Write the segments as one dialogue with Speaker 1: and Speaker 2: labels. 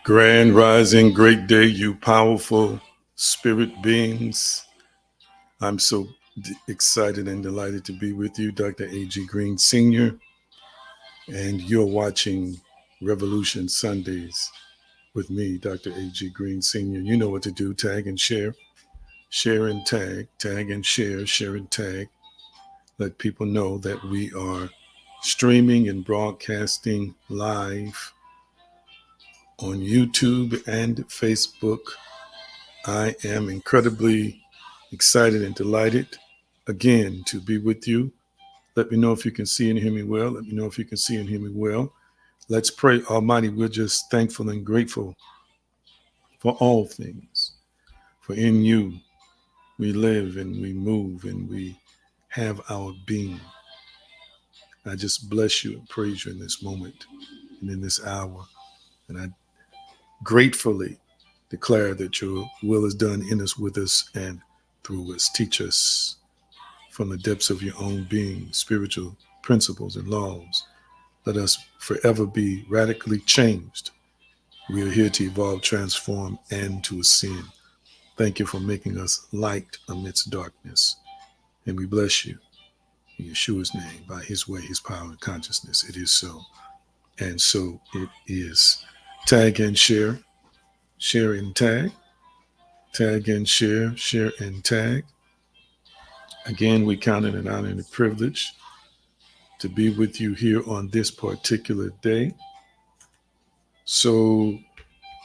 Speaker 1: Grand rising, great day, you powerful spirit beings. I'm so excited and delighted to be with you, Dr. A.G. Green Sr., and you're watching Revolution Sundays with me, Dr. A.G. Green Sr. You know what to do: tag and share and tag and share and tag. Let people know that we are streaming and broadcasting live on YouTube and Facebook. I am incredibly excited and delighted again to be with you. Let me know if you can see and hear me well. Let me know if you can see and hear me well. Let's pray. Almighty, we're just thankful and grateful for all things. For in you we live and we move and we have our being. I just bless you and praise you in this moment and in this hour. And I gratefully declare that your will is done in us, with us, and through us. Teach us from the depths of your own being, spiritual principles and laws. Let us forever be radically changed. We are here to evolve, transform, and to ascend. Thank you for making us light amidst darkness. And we bless you in Yeshua's name, by his way, his power, and consciousness. It is so. And so it is. Tag and share and tag. Tag and share and tag. Again, we count it an honor and a privilege to be with you here on this particular day. So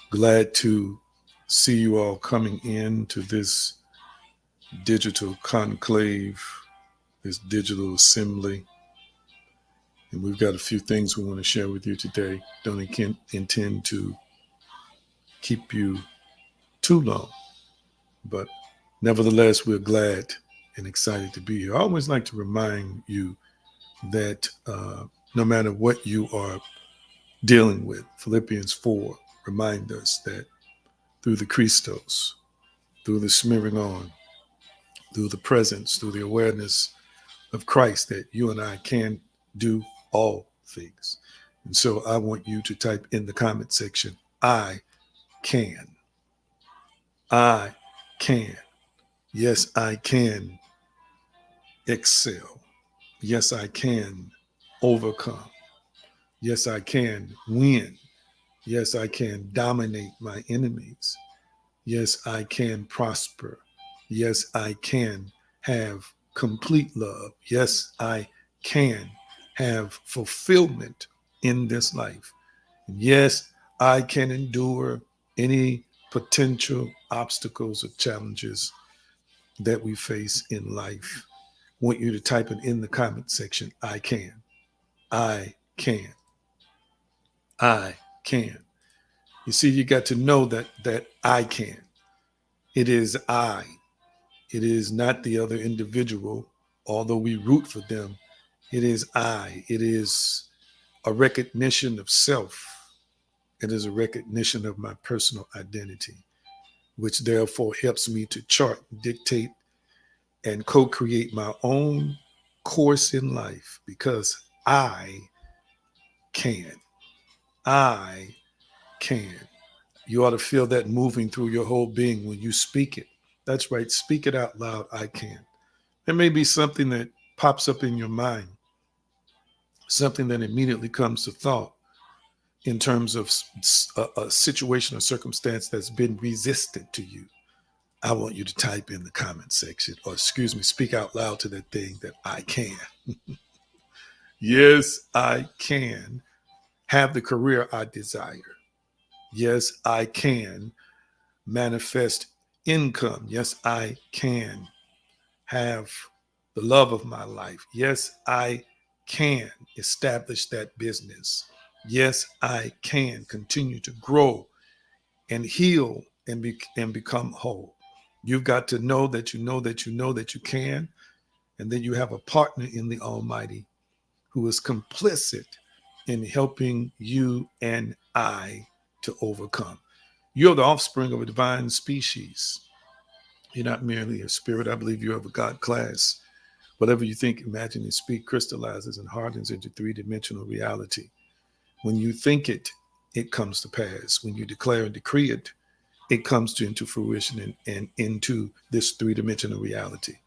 Speaker 1: glad to see you all coming in to this digital conclave, this digital assembly. And we've got a few things we want to share with you today. Don't intend to keep you too long, but nevertheless, we're glad and excited to be here. I always like to remind you that no matter what you are dealing with, Philippians 4 remind us that through the Christos, through the smearing on, through the presence, through the awareness of Christ, that you and I can do all things. And so I want you to type in the comment section, I can. I can. Yes, I can excel. Yes, I can overcome. Yes, I can win. Yes, I can dominate my enemies. Yes, I can prosper. Yes, I can have complete love. Yes, I can have fulfillment in this life. And yes, I can endure any potential obstacles or challenges that we face in life. I want you to type it in the comment section. I can. I can. I can. You see, you got to know that I can. It is I. It is not the other individual, although we root for them. It is I. It is a recognition of self. It is a recognition of my personal identity, which therefore helps me to chart, dictate, and co-create my own course in life, because I can. I can. You ought to feel that moving through your whole being when you speak it. That's right. Speak it out loud. I can. There may be something that pops up in your mind, something that immediately comes to thought in terms of a situation or circumstance that's been resistant to you. I want you to type in the comment section, or speak out loud to that thing that I can. Yes, I can have the career I desire. Yes, I can manifest income. Yes, I can have the love of my life. Yes, I can establish that business. Yes, I can continue to grow and heal and become whole. You've got to know that you know that you know that you can, and then you have a partner in the Almighty who is complicit in helping you and I to overcome. You're the offspring of a divine species. You're not merely a spirit. I believe you're of a God class. Whatever you think, imagine, and speak crystallizes and hardens into three-dimensional reality. When you think it, it comes to pass. When you declare and decree it, it comes into fruition and into this three-dimensional reality,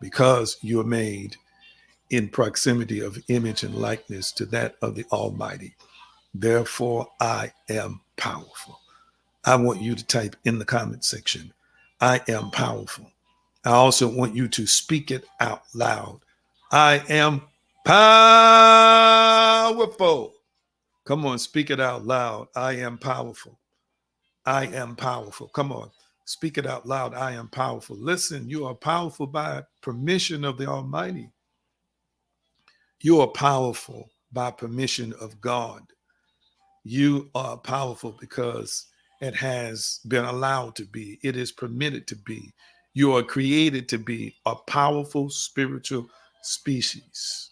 Speaker 1: because you're made in proximity of image and likeness to that of the Almighty. Therefore, I am powerful. I want you to type in the comment section, I am powerful. I also want you to speak it out loud. I am powerful. Come on, speak it out loud. I am powerful. I am powerful. Come on, speak it out loud. I am powerful. Listen, you are powerful by permission of the Almighty. You are powerful by permission of God. You are powerful because it has been allowed to be. It is permitted to be. You are created to be a powerful spiritual species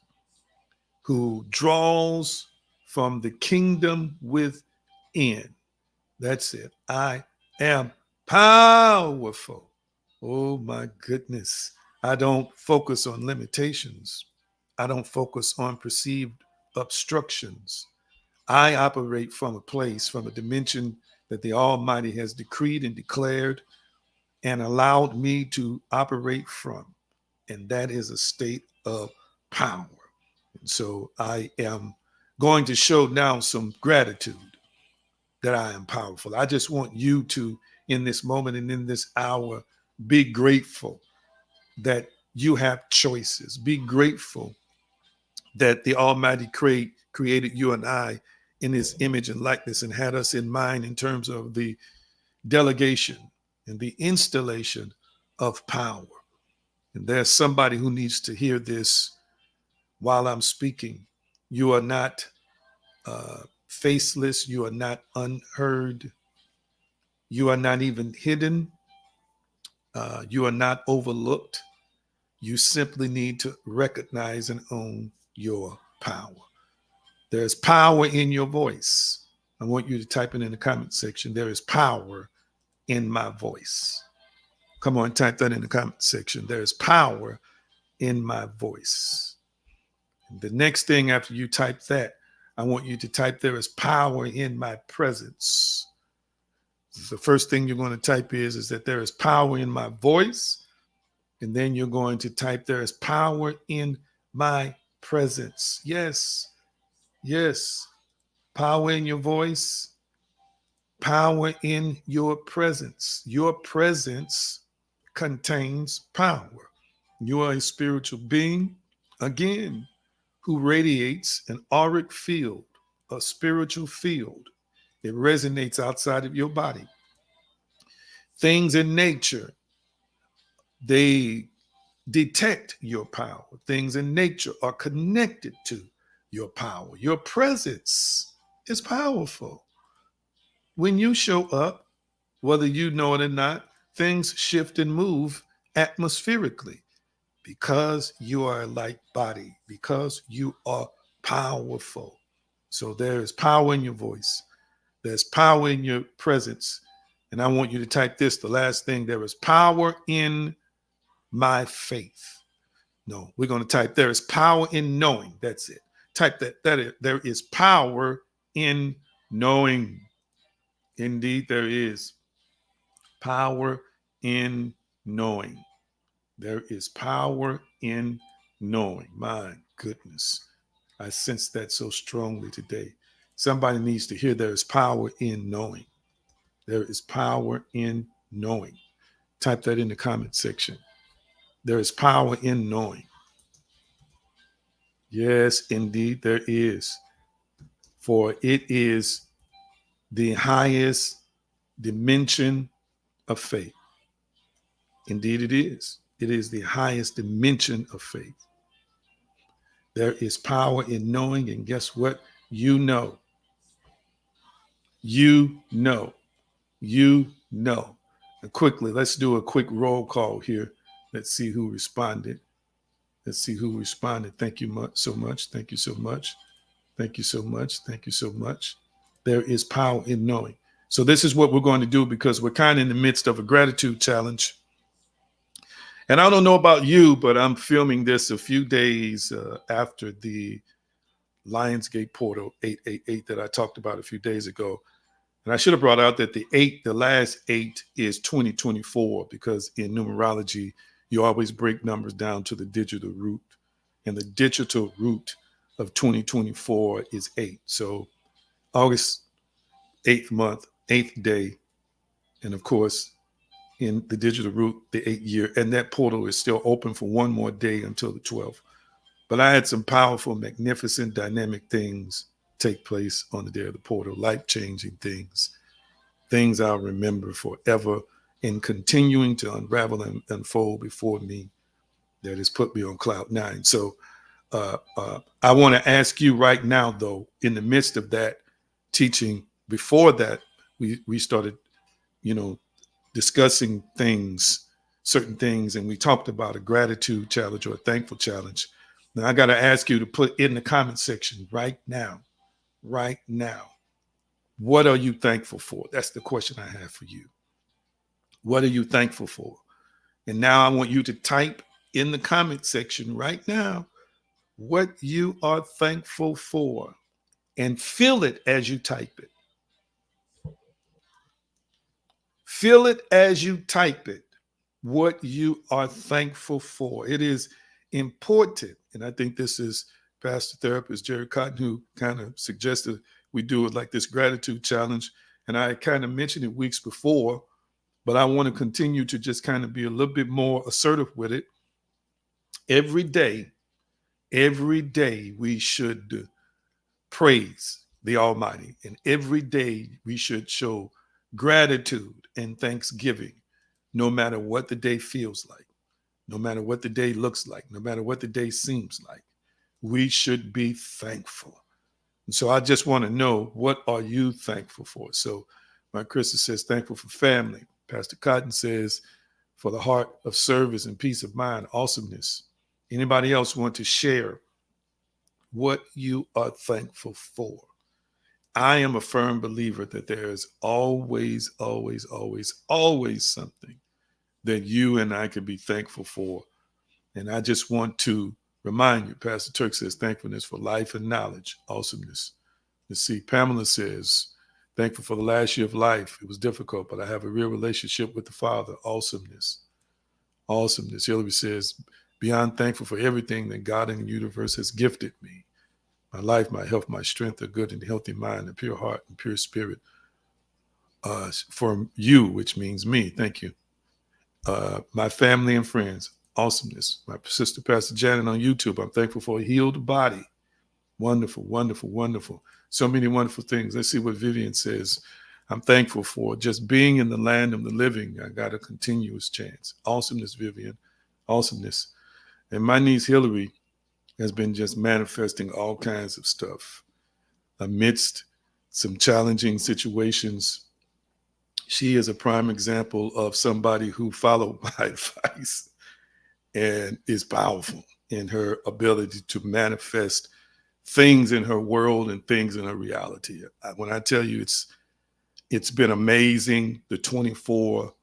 Speaker 1: who draws from the kingdom within. That's it. I am powerful. Oh my goodness. I don't focus on limitations. I don't focus on perceived obstructions. I operate from a place, from a dimension that the Almighty has decreed and declared and allowed me to operate from. And that is a state of power. And so I am going to show now some gratitude that I am powerful. I just want you to, in this moment and in this hour, be grateful that you have choices. Be grateful that the Almighty created you and I in his image and likeness and had us in mind in terms of the delegation and the installation of power. And there's somebody who needs to hear this while I'm speaking. You are not faceless. You are not unheard. You are not even hidden. You are not overlooked. You simply need to recognize and own your power. There's power in your voice. I want you to type it in the comment section. There is power in my voice. Come on, type that in the comment section. There is power in my voice. And the next thing after you type that, I want you to type there is power in my presence. The first thing you're going to type is that there is power in my voice. And then you're going to type there is power in my presence. Yes, yes. Power in your voice, power in your presence. Your presence contains power. You are a spiritual being, again, who radiates an auric field, a spiritual field. It resonates outside of your body. Things in nature, they detect your power. Things in nature are connected to your power. Your presence is powerful. When you show up, whether you know it or not, things shift and move atmospherically because you are a light body, because you are powerful. So there is power in your voice. There's power in your presence. And I want you to type this, the last thing, there is power in my faith. No, we're going to type there is power in knowing. That's it. Type that. There is power in knowing. Indeed, there is power in knowing. There is power in knowing. My goodness. I sense that so strongly today. Somebody needs to hear there is power in knowing. There is power in knowing. Type that in the comment section. There is power in knowing. Yes, indeed, there is. For it is the highest dimension of faith. Indeed, it is. It is the highest dimension of faith. There is power in knowing, and guess what? You know. You know. You know. And quickly, let's do a quick roll call here. Let's see who responded. Let's see who responded. Thank you so much. Thank you so much. Thank you so much. Thank you so much. There is power in knowing. So this is what we're going to do because we're kind of in the midst of a gratitude challenge. And I don't know about you, but I'm filming this a few days after the Lionsgate portal 888 that I talked about a few days ago. And I should have brought out that the last 8 is 2024, because in numerology, you always break numbers down to the digital root. And the digital root of 2024 is 8. So August 8th month, 8th day. And of course, in the digital root, the 8th year. And that portal is still open for one more day until the 12th. But I had some powerful, magnificent, dynamic things take place on the day of the portal, life-changing things I'll remember forever, and continuing to unravel and unfold before me, that has put me on cloud 9. So I want to ask you right now, though, in the midst of that teaching, before that, we started, discussing certain things, and we talked about a gratitude challenge or a thankful challenge. Now I got to ask you to put in the comment section right now, what are you thankful for? That's the question I have for you. What are you thankful for? And now I want you to type in the comment section right now what you are thankful for, and feel it as you type it. Feel it as you type it, what you are thankful for. It is important. And I think this is Pastor Therapist Jerry Cotton who kind of suggested we do it like this gratitude challenge. And I kind of mentioned it weeks before, but I want to continue to just kind of be a little bit more assertive with it. Every day we should praise the Almighty. And every day we should show gratitude and thanksgiving, no matter what the day feels like, no matter what the day looks like, no matter what the day seems like. We should be thankful. And so I just want to know, what are you thankful for? So my Krista says, thankful for family. Pastor Cotton says, for the heart of service and peace of mind, awesomeness. Anybody else want to share what you are thankful for? I am a firm believer that there is always, always, always, always something that you and I can be thankful for. And I just want to remind you, Pastor Turk says, thankfulness for life and knowledge, awesomeness. Let's see, Pamela says, thankful for the last year of life. It was difficult, but I have a real relationship with the Father, awesomeness. Awesomeness. Hillary says, beyond thankful for everything that God and the universe has gifted me. My life, my health, my strength, a good and healthy mind, a pure heart, and pure spirit. For you, which means me, thank you. My family and friends, awesomeness. My sister, Pastor Janet, on YouTube, I'm thankful for a healed body. Wonderful, wonderful, wonderful. So many wonderful things. Let's see what Vivian says. I'm thankful for just being in the land of the living. I got a continuous chance. Awesomeness, Vivian. Awesomeness. And my niece, Hillary, has been just manifesting all kinds of stuff amidst some challenging situations. She is a prime example of somebody who followed my advice and is powerful in her ability to manifest things in her world and things in her reality. When I tell you it's been amazing, the 24,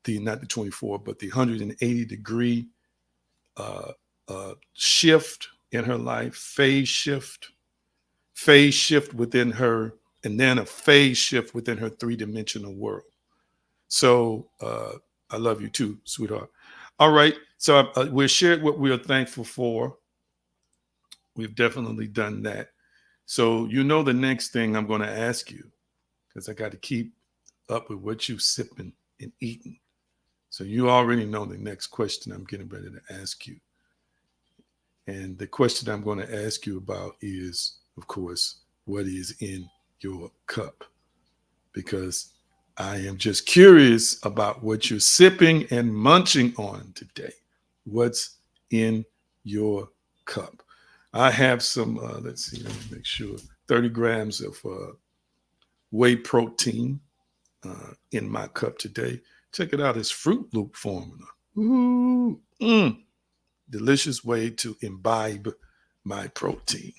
Speaker 1: not the 24, but the 180 degree shift in her life, phase shift within her, and then a phase shift within her three-dimensional world. So I love you too, sweetheart. All right. So we've shared what we are thankful for. We've definitely done that. So the next thing I'm going to ask you, because I got to keep up with what you sipping and eating. So you already know the next question I'm getting ready to ask you. And the question I'm going to ask you about is, of course, what is in your cup? Because I am just curious about what you're sipping and munching on today. What's in your cup? I have some, let's see, let me make sure, 30 grams of whey protein in my cup today. Check it out. It's Fruit Loop formula. Ooh, delicious way to imbibe my protein.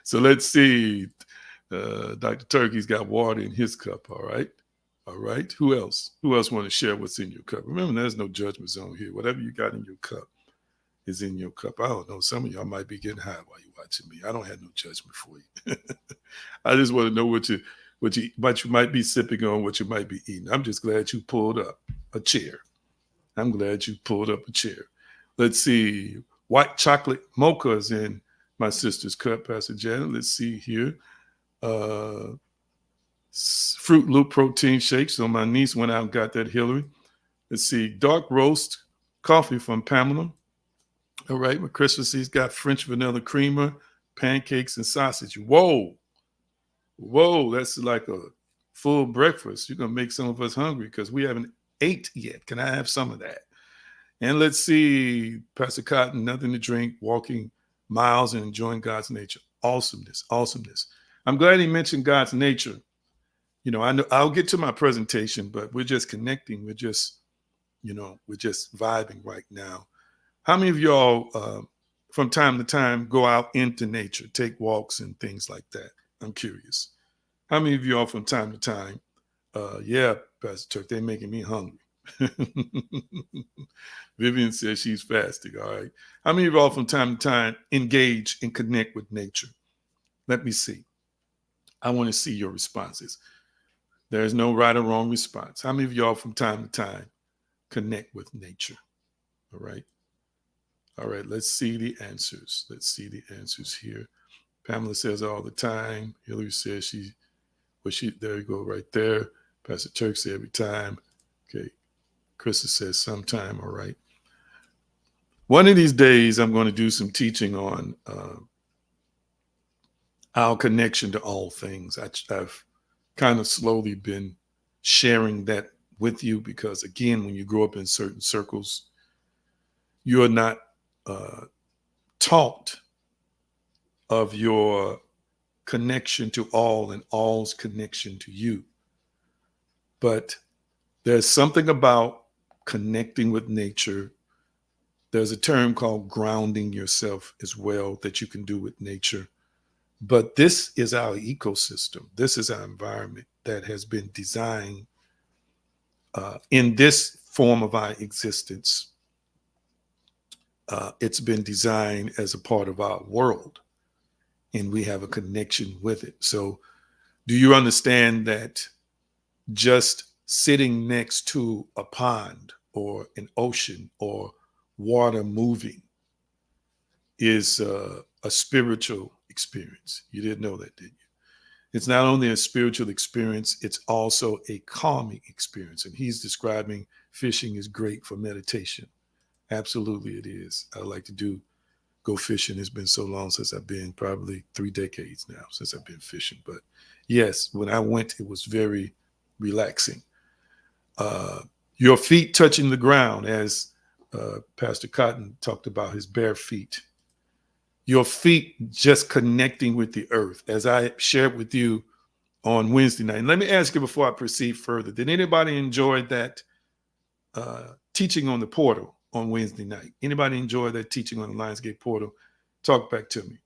Speaker 1: So let's see. Dr. Turkey's got water in his cup. All right. All right. Who else? Who else want to share what's in your cup? Remember, there's no judgment zone here. Whatever you got in your cup is in your cup. I don't know. Some of y'all might be getting high while you're watching me. I don't have no judgment for you. I just want to know what you might be sipping on, what you might be eating. I'm just glad you pulled up a chair. I'm glad you pulled up a chair. Let's see. White chocolate mocha is in my sister's cup, Pastor Janet. Let's see here. Fruit Loop protein shakes. So my niece went out and got that, Hillary. Let's see. Dark roast coffee from Pamela. All right. With Christmas, he's got French vanilla creamer, pancakes, and sausage. Whoa. That's like a full breakfast. You're going to make some of us hungry because we haven't ate yet. Can I have some of that? And let's see, Pastor Cotton, nothing to drink, walking miles and enjoying God's nature. Awesomeness. I'm glad he mentioned God's nature. You know, I know I'll get to my presentation, but we're just connecting. We're just vibing right now. How many of y'all from time to time go out into nature, take walks and things like that? I'm curious. How many of y'all from time to time? Yeah, Pastor Turk, they're making me hungry. Vivian says she's fasting. All right. How many of y'all from time to time engage and connect with nature? Let me see. I want to see your responses. There's no right or wrong response. How many of y'all from time to time connect with nature? All right. Let's see the answers. Here. Pamela says all the time. Hillary says there you go right there. Pastor Turk said every time. Okay. Krista says sometime. All right. One of these days, I'm going to do some teaching on our connection to all things. I've kind of slowly been sharing that with you because, again, when you grow up in certain circles, you're not taught of your connection to all and all's connection to you. But there's something about connecting with nature. There's a term called grounding yourself as well that you can do with nature. But this is our ecosystem. This is our environment that has been designed in this form of our existence. It's been designed as a part of our world, and we have a connection with it. So do you understand that just sitting next to a pond or an ocean or water moving is a spiritual experience? You didn't know that, did you? It's not only a spiritual experience, it's also a calming experience. And he's describing fishing is great for meditation. Absolutely it is. I like to go fishing. It's been so long since I've been, probably 3 decades now since I've been fishing. But yes, when I went, it was very relaxing. Your feet touching the ground, as Pastor Cotton talked about his bare feet. Your feet just connecting with the earth, as I shared with you on Wednesday night. And let me ask you before I proceed further, did anybody enjoy that teaching on the portal on Wednesday night? Anybody enjoy that teaching on the Lionsgate portal? Talk back to me.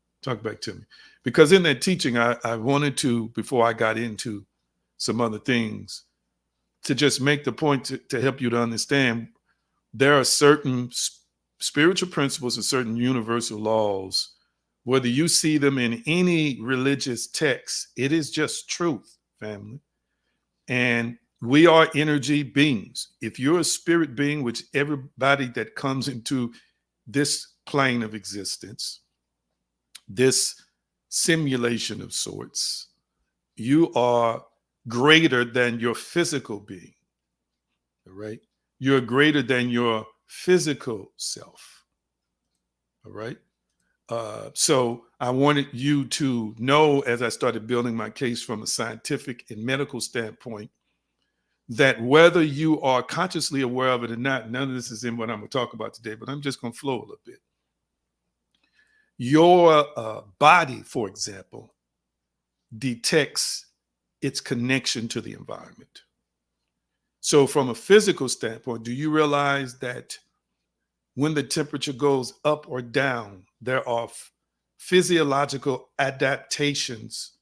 Speaker 1: Because in that teaching, I wanted to, before I got into some other things, to just make the point to help you to understand there are certain spiritual principles and certain universal laws, whether you see them in any religious text, it is just truth, family. And we are energy beings. If you're a spirit being, which everybody that comes into this plane of existence, this simulation of sorts, you are greater than your physical being, all right? You're greater than your physical self, all right? So I wanted you to know, as I started building my case from a scientific and medical standpoint, that whether you are consciously aware of it or not, none of this is in what I'm going to talk about today, but I'm just going to flow a little bit. Your body, for example, detects its connection to the environment. So from a physical standpoint, do you realize that when the temperature goes up or down, there are physiological adaptations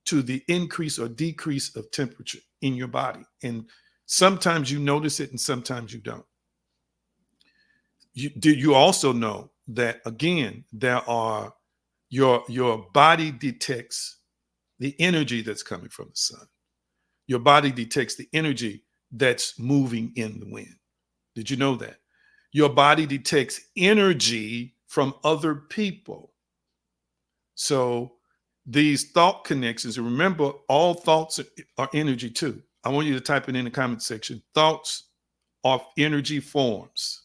Speaker 1: to the increase or decrease of temperature in your body? And sometimes you notice it and sometimes you don't. You also know that, again, your body detects the energy that's coming from the sun. Your body detects the energy that's moving in the wind. Did you know that? Your body detects energy from other people. So these thought connections, and remember, all thoughts are energy too. I want you to type it in the comment section. Thoughts are energy forms.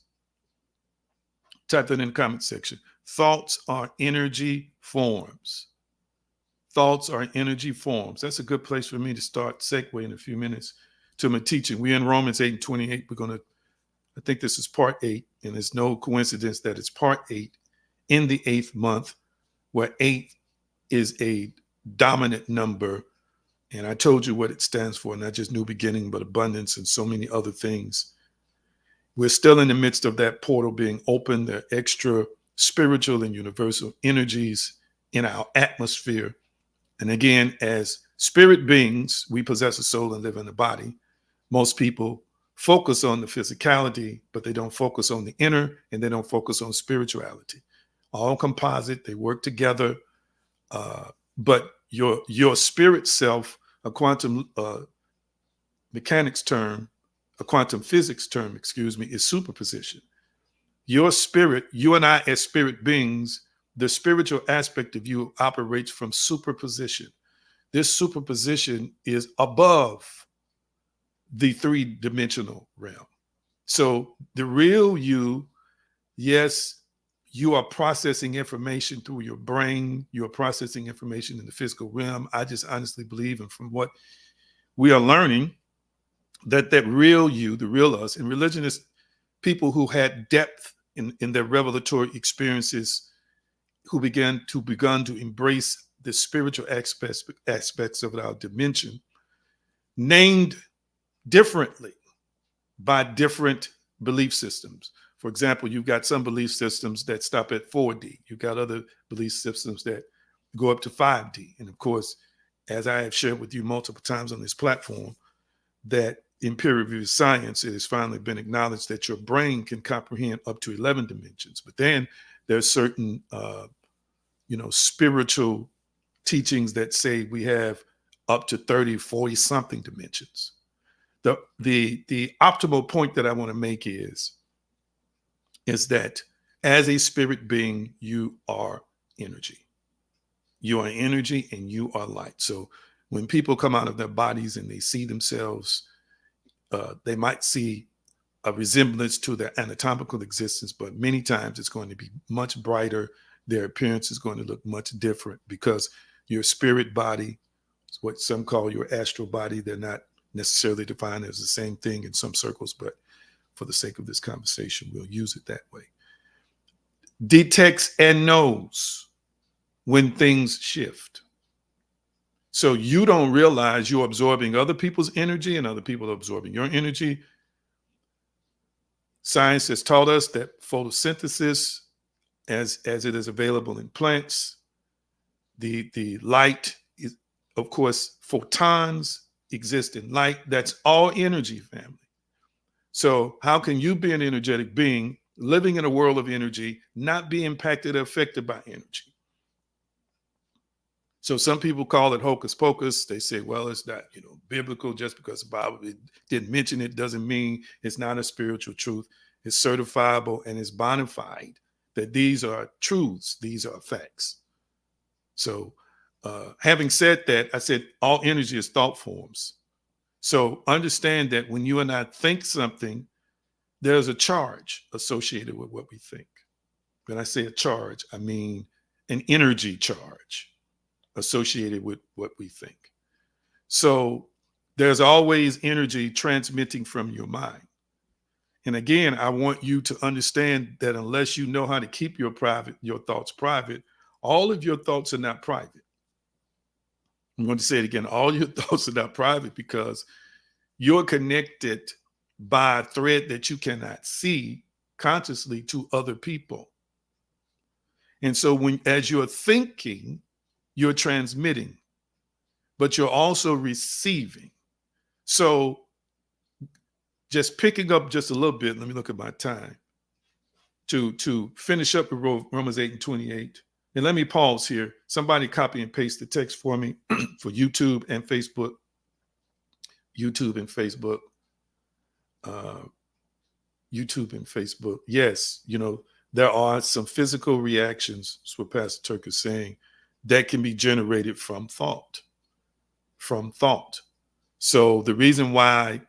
Speaker 1: Type that in the comment section. Thoughts are energy forms. Thoughts are energy forms. That's a good place for me to start segue in a few minutes to my teaching. We're in Romans 8:28. I think this is part 8, and it's no coincidence that it's part 8 in the 8th month, where 8 is a dominant number. And I told you what it stands for, not just new beginning, but abundance and so many other things. We're still in the midst of that portal being open. There are extra spiritual and universal energies in our atmosphere. And again, as spirit beings, we possess a soul and live in a body. Most people focus on the physicality, but they don't focus on the inner, and they don't focus on spirituality. All composite, they work together. But your spirit self, a quantum mechanics term, a quantum physics term, excuse me, is superposition. Your spirit, you and I as spirit beings, the spiritual aspect of you operates from superposition. This superposition is above the three-dimensional realm. So the real you, yes, you are processing information through your brain. You are processing information in the physical realm. I just honestly believe, and from what we are learning, that real you, the real us, and religion is people who had depth in their revelatory experiences, who begun to embrace the spiritual aspects of our dimension, named differently by different belief systems. For example, you've got some belief systems that stop at 4D. You've got other belief systems that go up to 5D. And of course, as I have shared with you multiple times on this platform, that in peer-reviewed science, it has finally been acknowledged that your brain can comprehend up to 11 dimensions. But then there's certain, spiritual teachings that say we have up to 30, 40 something dimensions. The optimal point that I want to make is that as a spirit being, you are energy. You are energy and you are light. So when people come out of their bodies and they see themselves, they might see a resemblance to their anatomical existence, but many times it's going to be much brighter. Their appearance is going to look much different because your spirit body, what some call your astral body, they're not necessarily defined as the same thing in some circles, but for the sake of this conversation, we'll use it that way. Detects and knows when things shift. So you don't realize you're absorbing other people's energy and other people are absorbing your energy. Science has taught us that photosynthesis, as it is available in plants, the light is, of course, photons exist in light. That's all energy, family. So how can you be an energetic being living in a world of energy, not be impacted or affected by energy? So some people call it hocus pocus. They say, well, it's not, biblical. Just because the Bible didn't mention it doesn't mean it's not a spiritual truth. It's certifiable and it's bona fide that these are truths. These are facts. So having said that, I said all energy is thought forms. So understand that when you and I think something, there's a charge associated with what we think. When I say a charge, I mean an energy charge associated with what we think. So there's always energy transmitting from your mind. And again, I want you to understand that unless you know how to keep your thoughts private, all of your thoughts are not private. I'm going to say it again. All your thoughts are not private because you're connected by a thread that you cannot see consciously to other people. And so as you're thinking, you're transmitting, but you're also receiving. So just picking up just a little bit, let me look at my time. to finish up with Romans 8 and 28. And let me pause here. Somebody copy and paste the text for me for YouTube and Facebook. YouTube and Facebook. YouTube and Facebook. Yes, there are some physical reactions, that's what Pastor Turk is saying, that can be generated from thought. From thought. So the reason why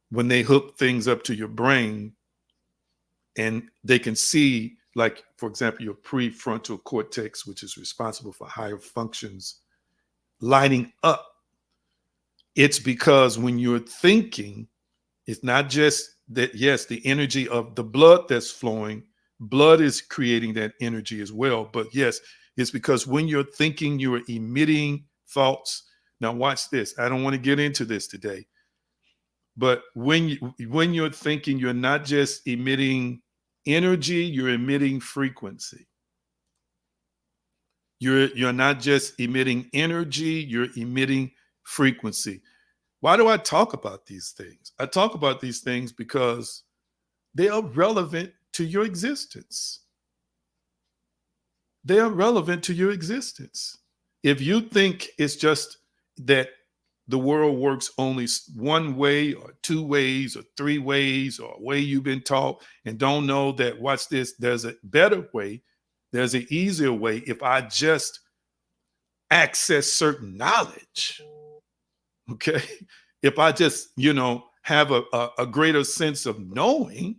Speaker 1: when they hook things up to your brain and they can see, like, for example, your prefrontal cortex, which is responsible for higher functions, lighting up, it's because when you're thinking, it's not just that, yes, the energy of the blood that's flowing, blood is creating that energy as well. But yes, it's because when you're thinking, you're emitting thoughts. Now watch this. I don't want to get into this today. But when you're thinking, you're not just emitting energy, you're emitting frequency. You're not just emitting energy, you're emitting frequency. Why do I talk about these things? I talk about these things because they are relevant to your existence. They are relevant to your existence. If you think it's just that the world works only one way or two ways or three ways or a way you've been taught and don't know that, watch this, there's a better way, there's an easier way if I just access certain knowledge. Okay. If I just, have a greater sense of knowing,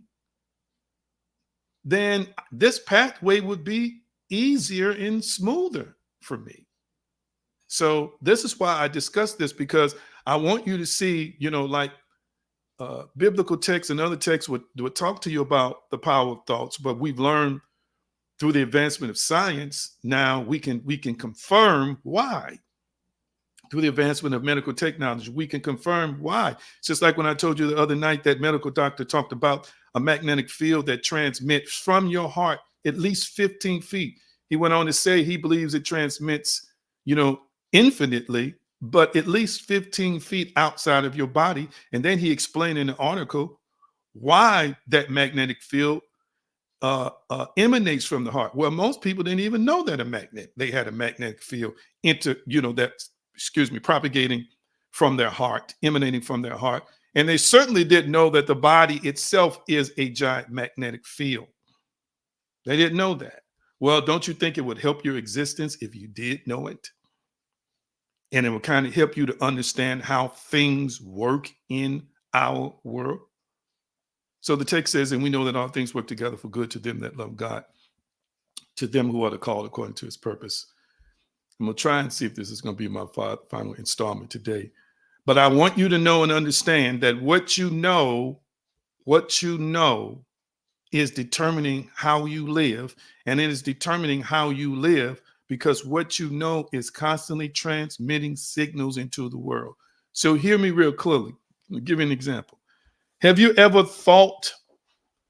Speaker 1: then this pathway would be easier and smoother for me. So this is why I discuss this, because I want you to see, like biblical texts and other texts would talk to you about the power of thoughts, but we've learned through the advancement of science, now we can confirm why. Through the advancement of medical technology, we can confirm why. It's just like when I told you the other night that medical doctor talked about a magnetic field that transmits from your heart at least 15 feet. He went on to say he believes it transmits, infinitely, but at least 15 feet outside of your body. And then he explained in the article why that magnetic field emanates from the heart. Well, most people didn't even know that they had a magnetic field propagating from their heart, emanating from their heart. And they certainly didn't know that the body itself is a giant magnetic field. They didn't know that. Well, don't you think it would help your existence if you did know it? And it would kind of help you to understand how things work in our world. So the text says, and we know that all things work together for good to them that love God, to them who are the called according to his purpose. I'm going to try and see if this is going to be my final installment today. But I want you to know and understand that what you know is determining how you live. And it is determining how you live because what you know is constantly transmitting signals into the world. So hear me real clearly. I'll give you an example. Have you ever thought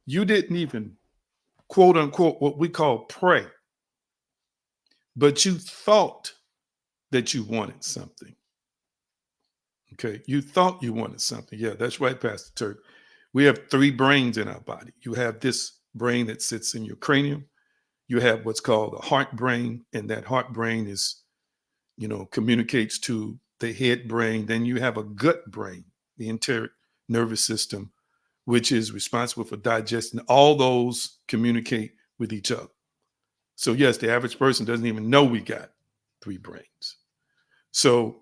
Speaker 1: you didn't even, quote unquote, what we call pray, but you thought that you wanted something? Okay, you thought you wanted something. Yeah, that's right, Pastor Turk. We have three brains in our body. You have this brain that sits in your cranium. You have what's called the heart brain, and that heart brain is, communicates to the head brain. Then you have a gut brain, the enteric nervous system, which is responsible for digestion. All those communicate with each other. So yes, the average person doesn't even know we got three brains. So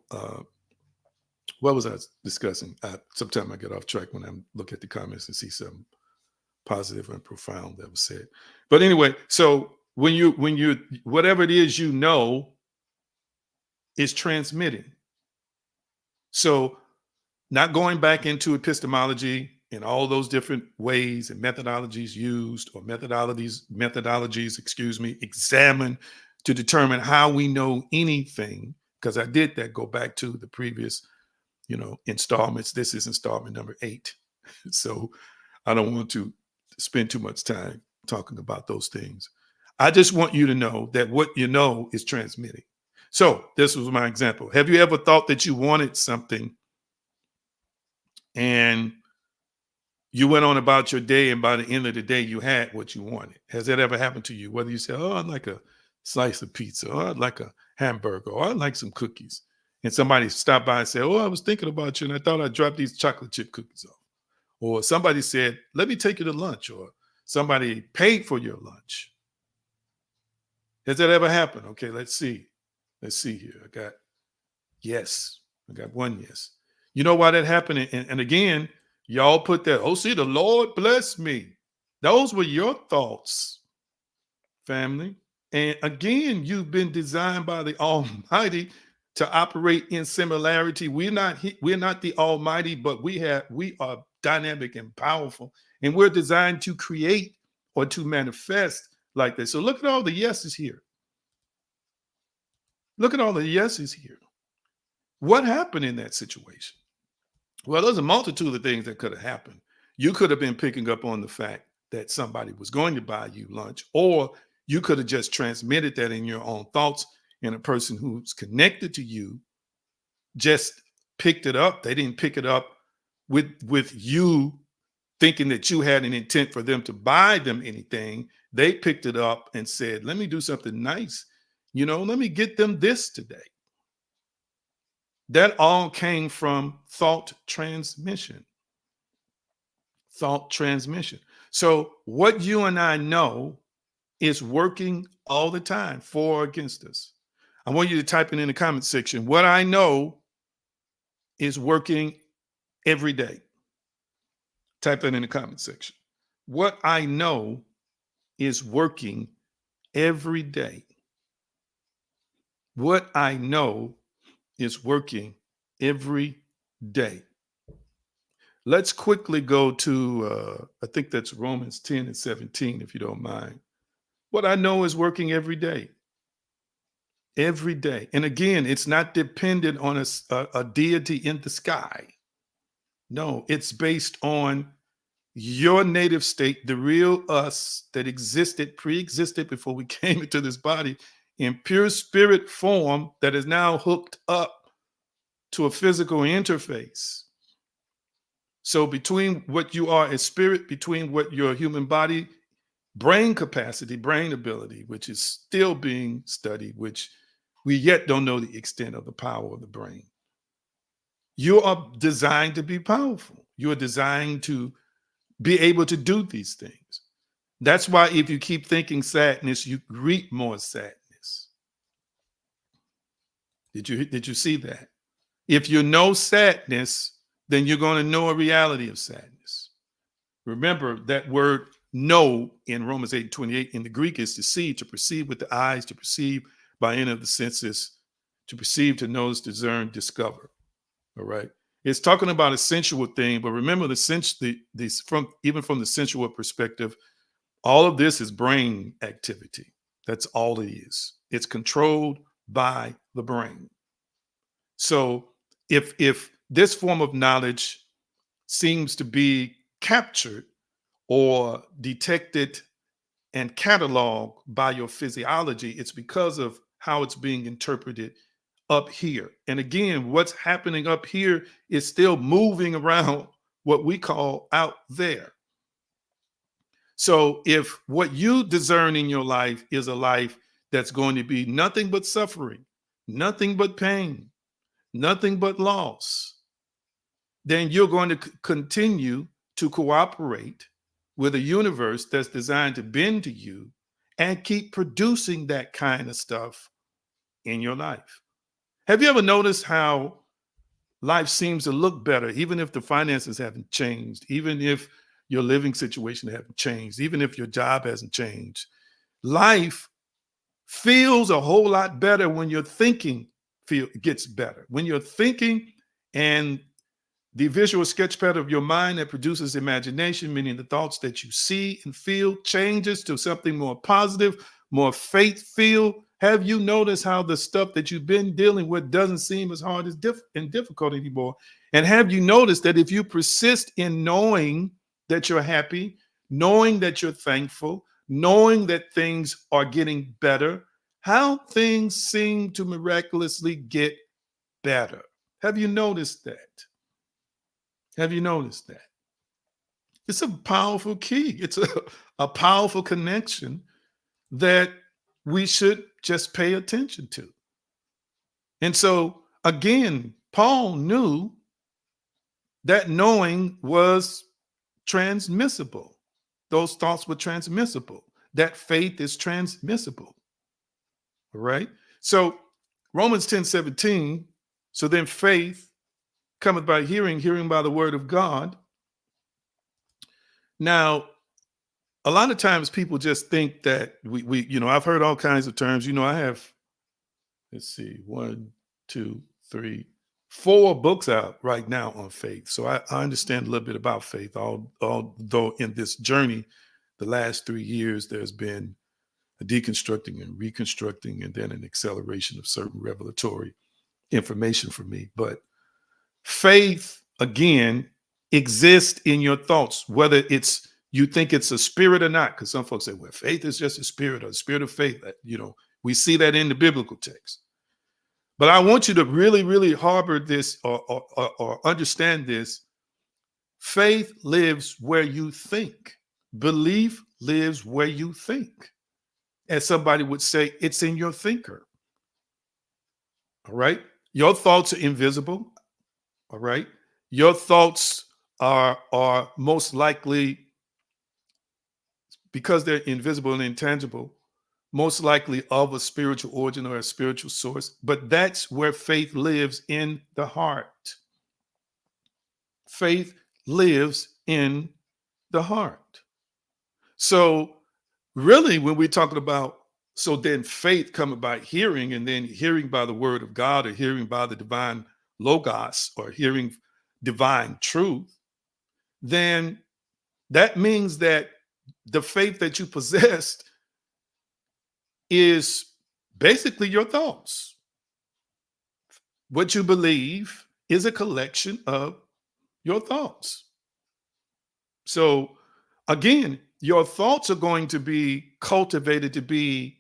Speaker 1: what was I discussing? Sometimes I get off track when I look at the comments and see something positive and profound that was said. But anyway, so when you whatever it is is transmitting. So not going back into epistemology and all those different ways and methodologies used, or methodologies, examined to determine how we know anything, because I did that, go back to the previous, installments. This is installment number 8. So I don't want to spend too much time talking about those things. I just want you to know that what you know is transmitting. So this was my example. Have you ever thought that you wanted something and You went on about your day, and by the end of the day, you had what you wanted. Has that ever happened to you? Whether you say, "Oh, I'd like a slice of pizza," or "I'd like a hamburger," or "I'd like some cookies," and somebody stopped by and said, "Oh, I was thinking about you, and I thought I'd drop these chocolate chip cookies off." Or somebody said, "Let me take you to lunch," or somebody paid for your lunch. Has that ever happened? Okay, let's see. Let's see here. I got yes. I got one yes. You know why that happened? And again, y'all put that, oh, see, the Lord bless me. Those were your thoughts, family. And again, you've been designed by the Almighty to operate in similarity. We're not the Almighty, but we are dynamic and powerful, and we're designed to create or to manifest like this. So look at all the yeses here. Look at all the yeses here. What happened in that situation? Well, there's a multitude of things that could have happened. You could have been picking up on the fact that somebody was going to buy you lunch, or you could have just transmitted that in your own thoughts, and a person who's connected to you just picked it up. They didn't pick it up with you thinking that you had an intent for them to buy them anything. They picked it up and said, let me do something nice. Let me get them this today. That all came from thought transmission. Thought transmission. So, what you and I know is working all the time for or against us. I want you to type it in the comment section. What I know is working every day. Type it in the comment section. What I know is working every day. What I know is working every day. Let's quickly go to, I think that's Romans 10 and 17, if you don't mind. What I know is working every day. Every day. And again, it's not dependent on a deity in the sky. No, it's based on your native state, the real us that pre-existed before we came into this body in pure spirit form that is now hooked up to a physical interface. So between what you are as spirit, between what your human body, brain capacity, brain ability, which is still being studied, which we yet don't know the extent of the power of the brain. You are designed to be powerful. You are designed to be able to do these things. That's why if you keep thinking sadness, you reap more sadness. Did you see that? If you know sadness, then you're going to know a reality of sadness. Remember that word know in Romans 8:28 in the Greek is to see, to perceive with the eyes, to perceive by any of the senses, to perceive, to notice, discern, discover. All right. It's talking about a sensual thing, but remember even from the sensual perspective, all of this is brain activity. That's all it is. It's controlled by the brain. So if this form of knowledge seems to be captured or detected and cataloged by your physiology, it's because of how it's being interpreted up here. And again, what's happening up here is still moving around what we call out there. So if what you discern in your life is a life that's going to be nothing but suffering, nothing but pain, nothing but loss, then you're going to continue to cooperate with a universe that's designed to bend to you and keep producing that kind of stuff in your life. Have you ever noticed how life seems to look better, even if the finances haven't changed, even if your living situation hasn't changed, even if your job hasn't changed? Life feels a whole lot better when your thinking gets better. When you're thinking and the visual sketchpad of your mind that produces imagination, meaning the thoughts that you see and feel, changes to something more positive, more faith-filled. Have you noticed how the stuff that you've been dealing with doesn't seem as hard and difficult anymore? And have you noticed that if you persist in knowing that you're happy, knowing that you're thankful, knowing that things are getting better, how things seem to miraculously get better? Have you noticed that? Have you noticed that? It's a powerful key. It's a powerful connection that we should just pay attention to. And so, again, Paul knew that knowing was transmissible. Those thoughts were transmissible. That faith is transmissible. All right. So, Romans 10:17. So then faith cometh by hearing, hearing by the word of God. Now, a lot of times people just think that I've heard all kinds of terms. I have, let's see, one, two, three, four books out right now on faith. So I understand a little bit about faith, although in this journey, the last 3 years, there's been a deconstructing and reconstructing and then an acceleration of certain revelatory information for me. But faith, again, exists in your thoughts, whether you think it's a spirit or not, because some folks say, well, faith is just a spirit or a spirit of faith. We see that in the biblical text. But I want you to really, really harbor this or understand this. Faith lives where you think. Belief lives where you think. As somebody would say, it's in your thinker. All right. Your thoughts are invisible. All right. Your thoughts are most likely, because they're invisible and intangible, most likely of a spiritual origin or a spiritual source. But that's where faith lives, in the heart. Faith lives in the heart. So really, when we're talking about, so then faith coming by hearing, and then hearing by the word of God, or hearing by the divine logos, or hearing divine truth, then that means that the faith that you possessed is basically your thoughts. What you believe is a collection of your thoughts. So again, your thoughts are going to be cultivated to be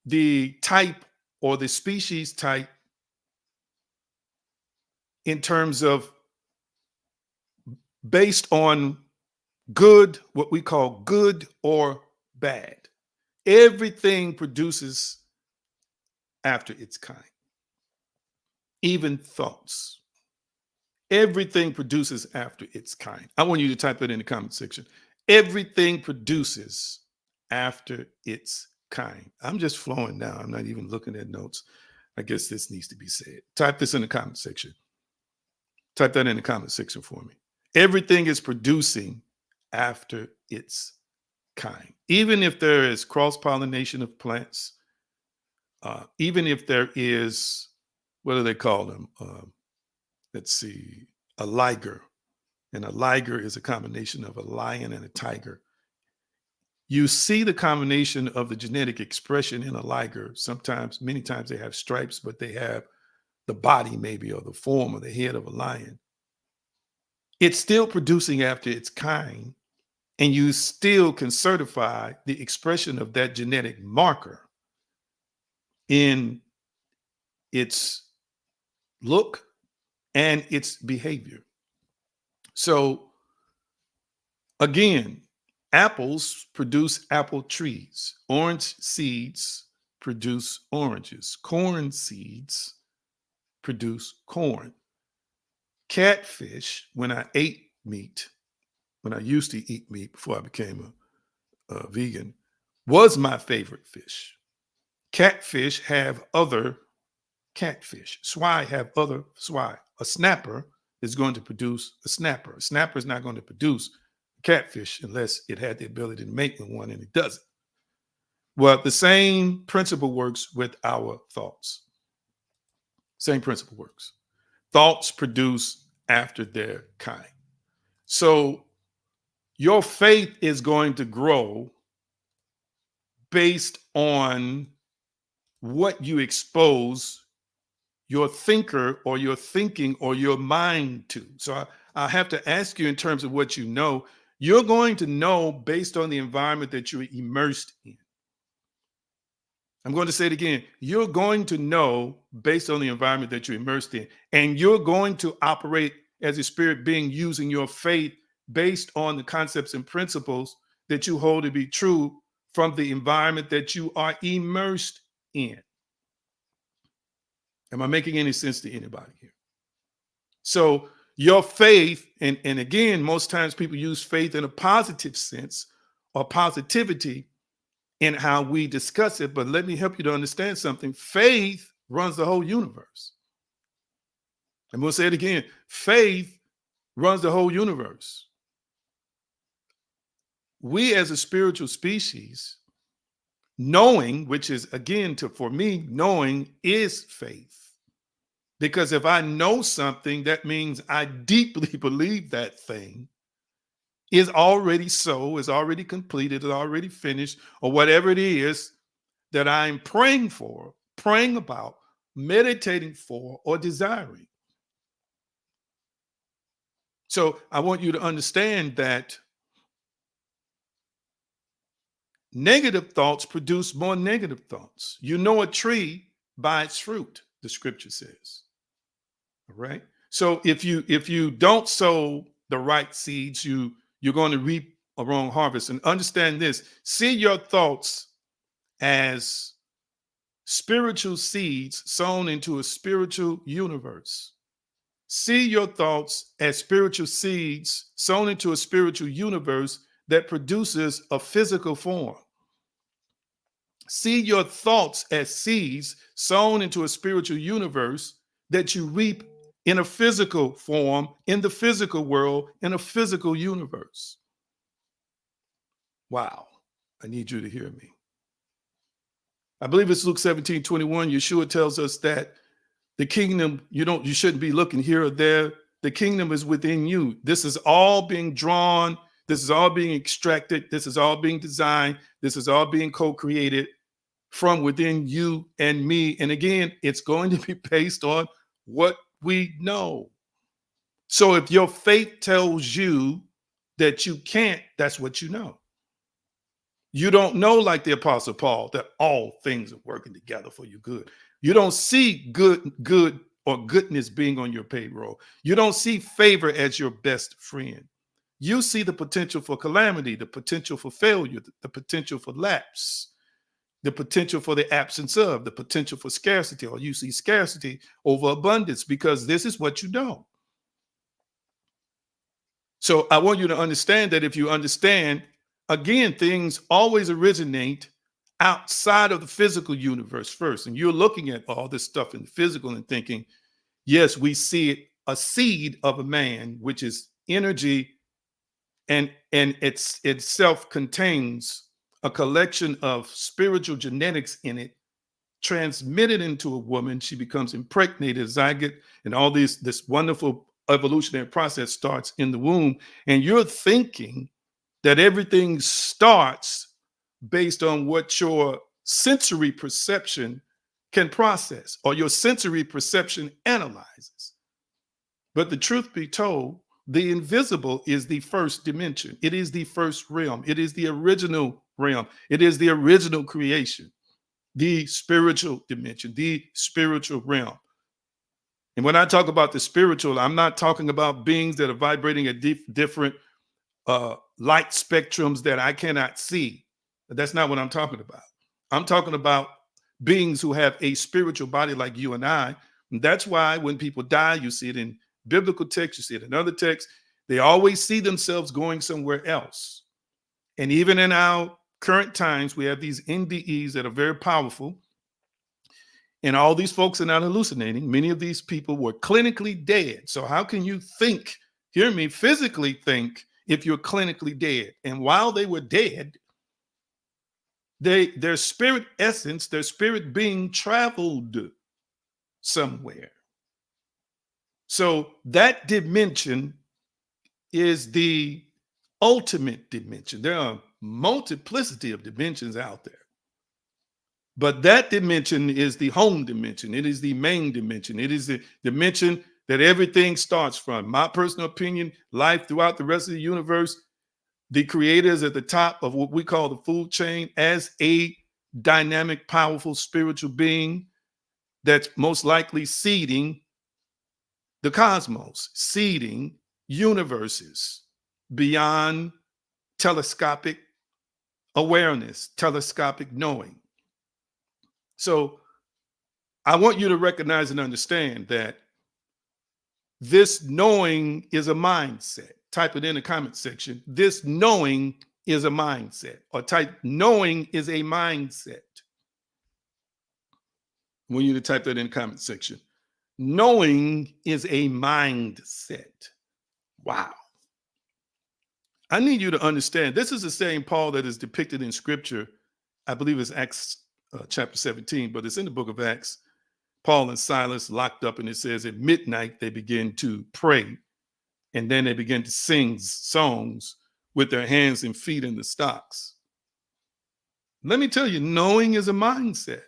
Speaker 1: the type or the species type in terms of based on good, what we call good or bad. Everything produces after its kind. Even thoughts. Everything produces after its kind. I want you to type that in the comment section. Everything produces after its kind. I'm just flowing now. I'm not even looking at notes. I guess this needs to be said. Type this in the comment section. Type that in the comment section for me. Everything is producing after its kind. Even if there is cross-pollination of plants, even if there is, what do they call them? Let's see, a liger. And a liger is a combination of a lion and a tiger. You see the combination of the genetic expression in a liger. Sometimes, many times they have stripes, but they have the body maybe, or the form or the head of a lion. It's still producing after its kind, and you still can certify the expression of that genetic marker in its look and its behavior. So again, apples produce apple trees. Orange seeds produce oranges. Corn seeds produce corn. Catfish, when I ate meat, when I used to eat meat before I became a vegan, was my favorite fish. Catfish have other catfish. Swai have other swai. A snapper is going to produce a snapper. A snapper is not going to produce a catfish unless it had the ability to make one, and it doesn't. Well, the same principle works with our thoughts. Same principle works. Thoughts produce after their kind. So your faith is going to grow based on what you expose your thinker or your thinking or your mind to. So I have to ask you, in terms of what you know, you're going to know based on the environment that you're immersed in. I'm going to say it again. You're going to know based on the environment that you're immersed in, and you're going to operate as a spirit being using your faith based on the concepts and principles that you hold to be true from the environment that you are immersed in. Am I making any sense to anybody here? So your faith, and again, most times people use faith in a positive sense or positivity in how we discuss it. But let me help you to understand something. Faith runs the whole universe. And we'll say it again. Faith runs the whole universe. We as a spiritual species, knowing, which is again, for me, knowing is faith. Because if I know something, that means I deeply believe that thing is already so, is already completed, is already finished, or whatever it is that I'm praying for, praying about, meditating for, or desiring. So I want you to understand that negative thoughts produce more negative thoughts. You know a tree by its fruit, the scripture says. All right. So if you don't sow the right seeds, you're going to reap a wrong harvest. And understand this: see your thoughts as spiritual seeds sown into a spiritual universe. See your thoughts as spiritual seeds sown into a spiritual universe that produces a physical form. See your thoughts as seeds sown into a spiritual universe that you reap in a physical form, in the physical world, in a physical universe. Wow. I need you to hear me. I believe it's Luke 17:21. Yeshua tells us that the kingdom, you shouldn't be looking here or there. The kingdom is within you. This is all being drawn. This is all being extracted. This is all being designed. This is all being co-created from within you and me. And again, it's going to be based on what we know. So if your faith tells you that you can't, that's what you know. You don't know, like the Apostle Paul, that all things are working together for your good. You don't see good or goodness being on your payroll. You don't see favor as your best friend. You see the potential for calamity, the potential for failure, the potential for lapse, the potential for the absence of, the potential for scarcity, or you see scarcity over abundance, because this is what you know. So I want you to understand that if you understand, again, things always originate outside of the physical universe first. And you're looking at all this stuff in the physical and thinking, yes, we see it, a seed of a man, which is energy, and itself contains a collection of spiritual genetics in it, transmitted into a woman. She becomes impregnated, zygote, and all this wonderful evolutionary process starts in the womb. And you're thinking that everything starts based on what your sensory perception can process, or your sensory perception analyzes. But the truth be told, the invisible is the first dimension. It is the first realm. It is the original realm. It is the original creation, the spiritual dimension, the spiritual realm. And when I talk about the spiritual, I'm not talking about beings that are vibrating at different light spectrums that I cannot see. That's not what I'm talking about. I'm talking about beings who have a spiritual body like you and I. And that's why when people die, you see it in biblical texts, you see it in other texts, they always see themselves going somewhere else. And even in our current times, we have these NDEs that are very powerful. And all these folks are not hallucinating. Many of these people were clinically dead. So how can you think, hear me, physically think if you're clinically dead? And while they were dead, their spirit essence, their spirit being traveled somewhere. So that dimension is the ultimate dimension. There are multiplicity of dimensions out there. But that dimension is the home dimension. It is the main dimension. It is the dimension that everything starts from. My personal opinion, life throughout the rest of the universe, the creator is at the top of what we call the food chain as a dynamic, powerful spiritual being that's most likely seeding the cosmos, seeding universes. beyond telescopic awareness, telescopic knowing. So I want you to recognize and understand that this knowing is a mindset. Type it in the comment section. This knowing is a mindset, or type knowing is a mindset. I want you to type that in the comment section. Knowing is a mindset. Wow. I need you to understand this is the same Paul that is depicted in scripture. I believe it's Acts chapter 17, but it's in the book of Acts. Paul and Silas locked up, and it says at midnight they begin to pray, and then they begin to sing songs with their hands and feet in the stocks. Let me tell you, knowing is a mindset.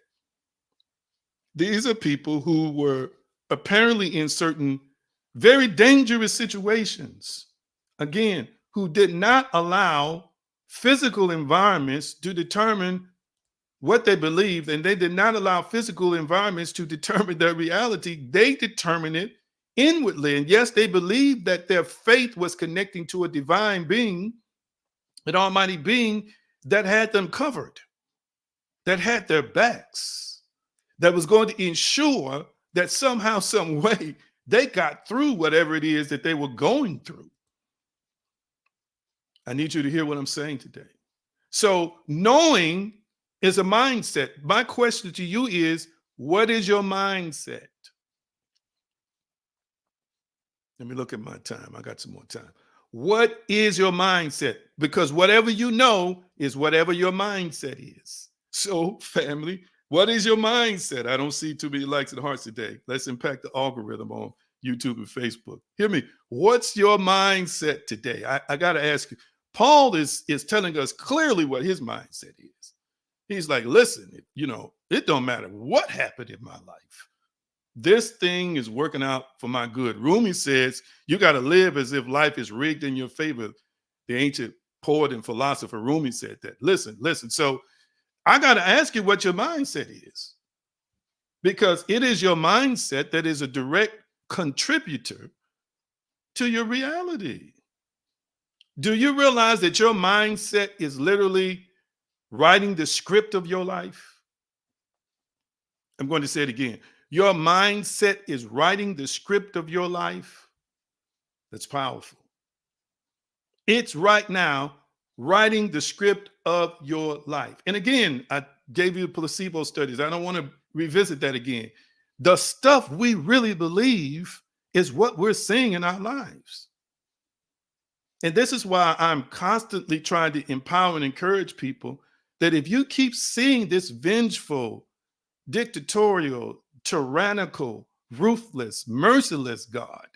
Speaker 1: These are people who were apparently in certain very dangerous situations, again, who did not allow physical environments to determine what they believed, and they did not allow physical environments to determine their reality. They determined it inwardly. And yes, they believed that their faith was connecting to a divine being, an almighty being that had them covered, that had their backs, that was going to ensure that somehow, some way, they got through whatever it is that they were going through. I need you to hear what I'm saying today. So knowing is a mindset. My question to you is, what is your mindset? Let me look at my time. I got some more time. What is your mindset? Because whatever you know is whatever your mindset is. So, family, what is your mindset? I don't see too many likes and hearts today. Let's impact the algorithm on YouTube and Facebook. Hear me. What's your mindset today? I got to ask you. Paul is telling us clearly what his mindset is. He's like, listen, it don't matter what happened in my life. This thing is working out for my good. Rumi says, you got to live as if life is rigged in your favor. The ancient poet and philosopher Rumi said that. Listen. So I got to ask you what your mindset is, because it is your mindset that is a direct contributor to your reality. Do you realize that your mindset is literally writing the script of your life? I'm going to say it again. Your mindset is writing the script of your life. That's powerful. It's right now writing the script of your life. And again, I gave you placebo studies. I don't want to revisit that again. The stuff we really believe is what we're seeing in our lives. And this is why I'm constantly trying to empower and encourage people that if you keep seeing this vengeful, dictatorial, tyrannical, ruthless, merciless God,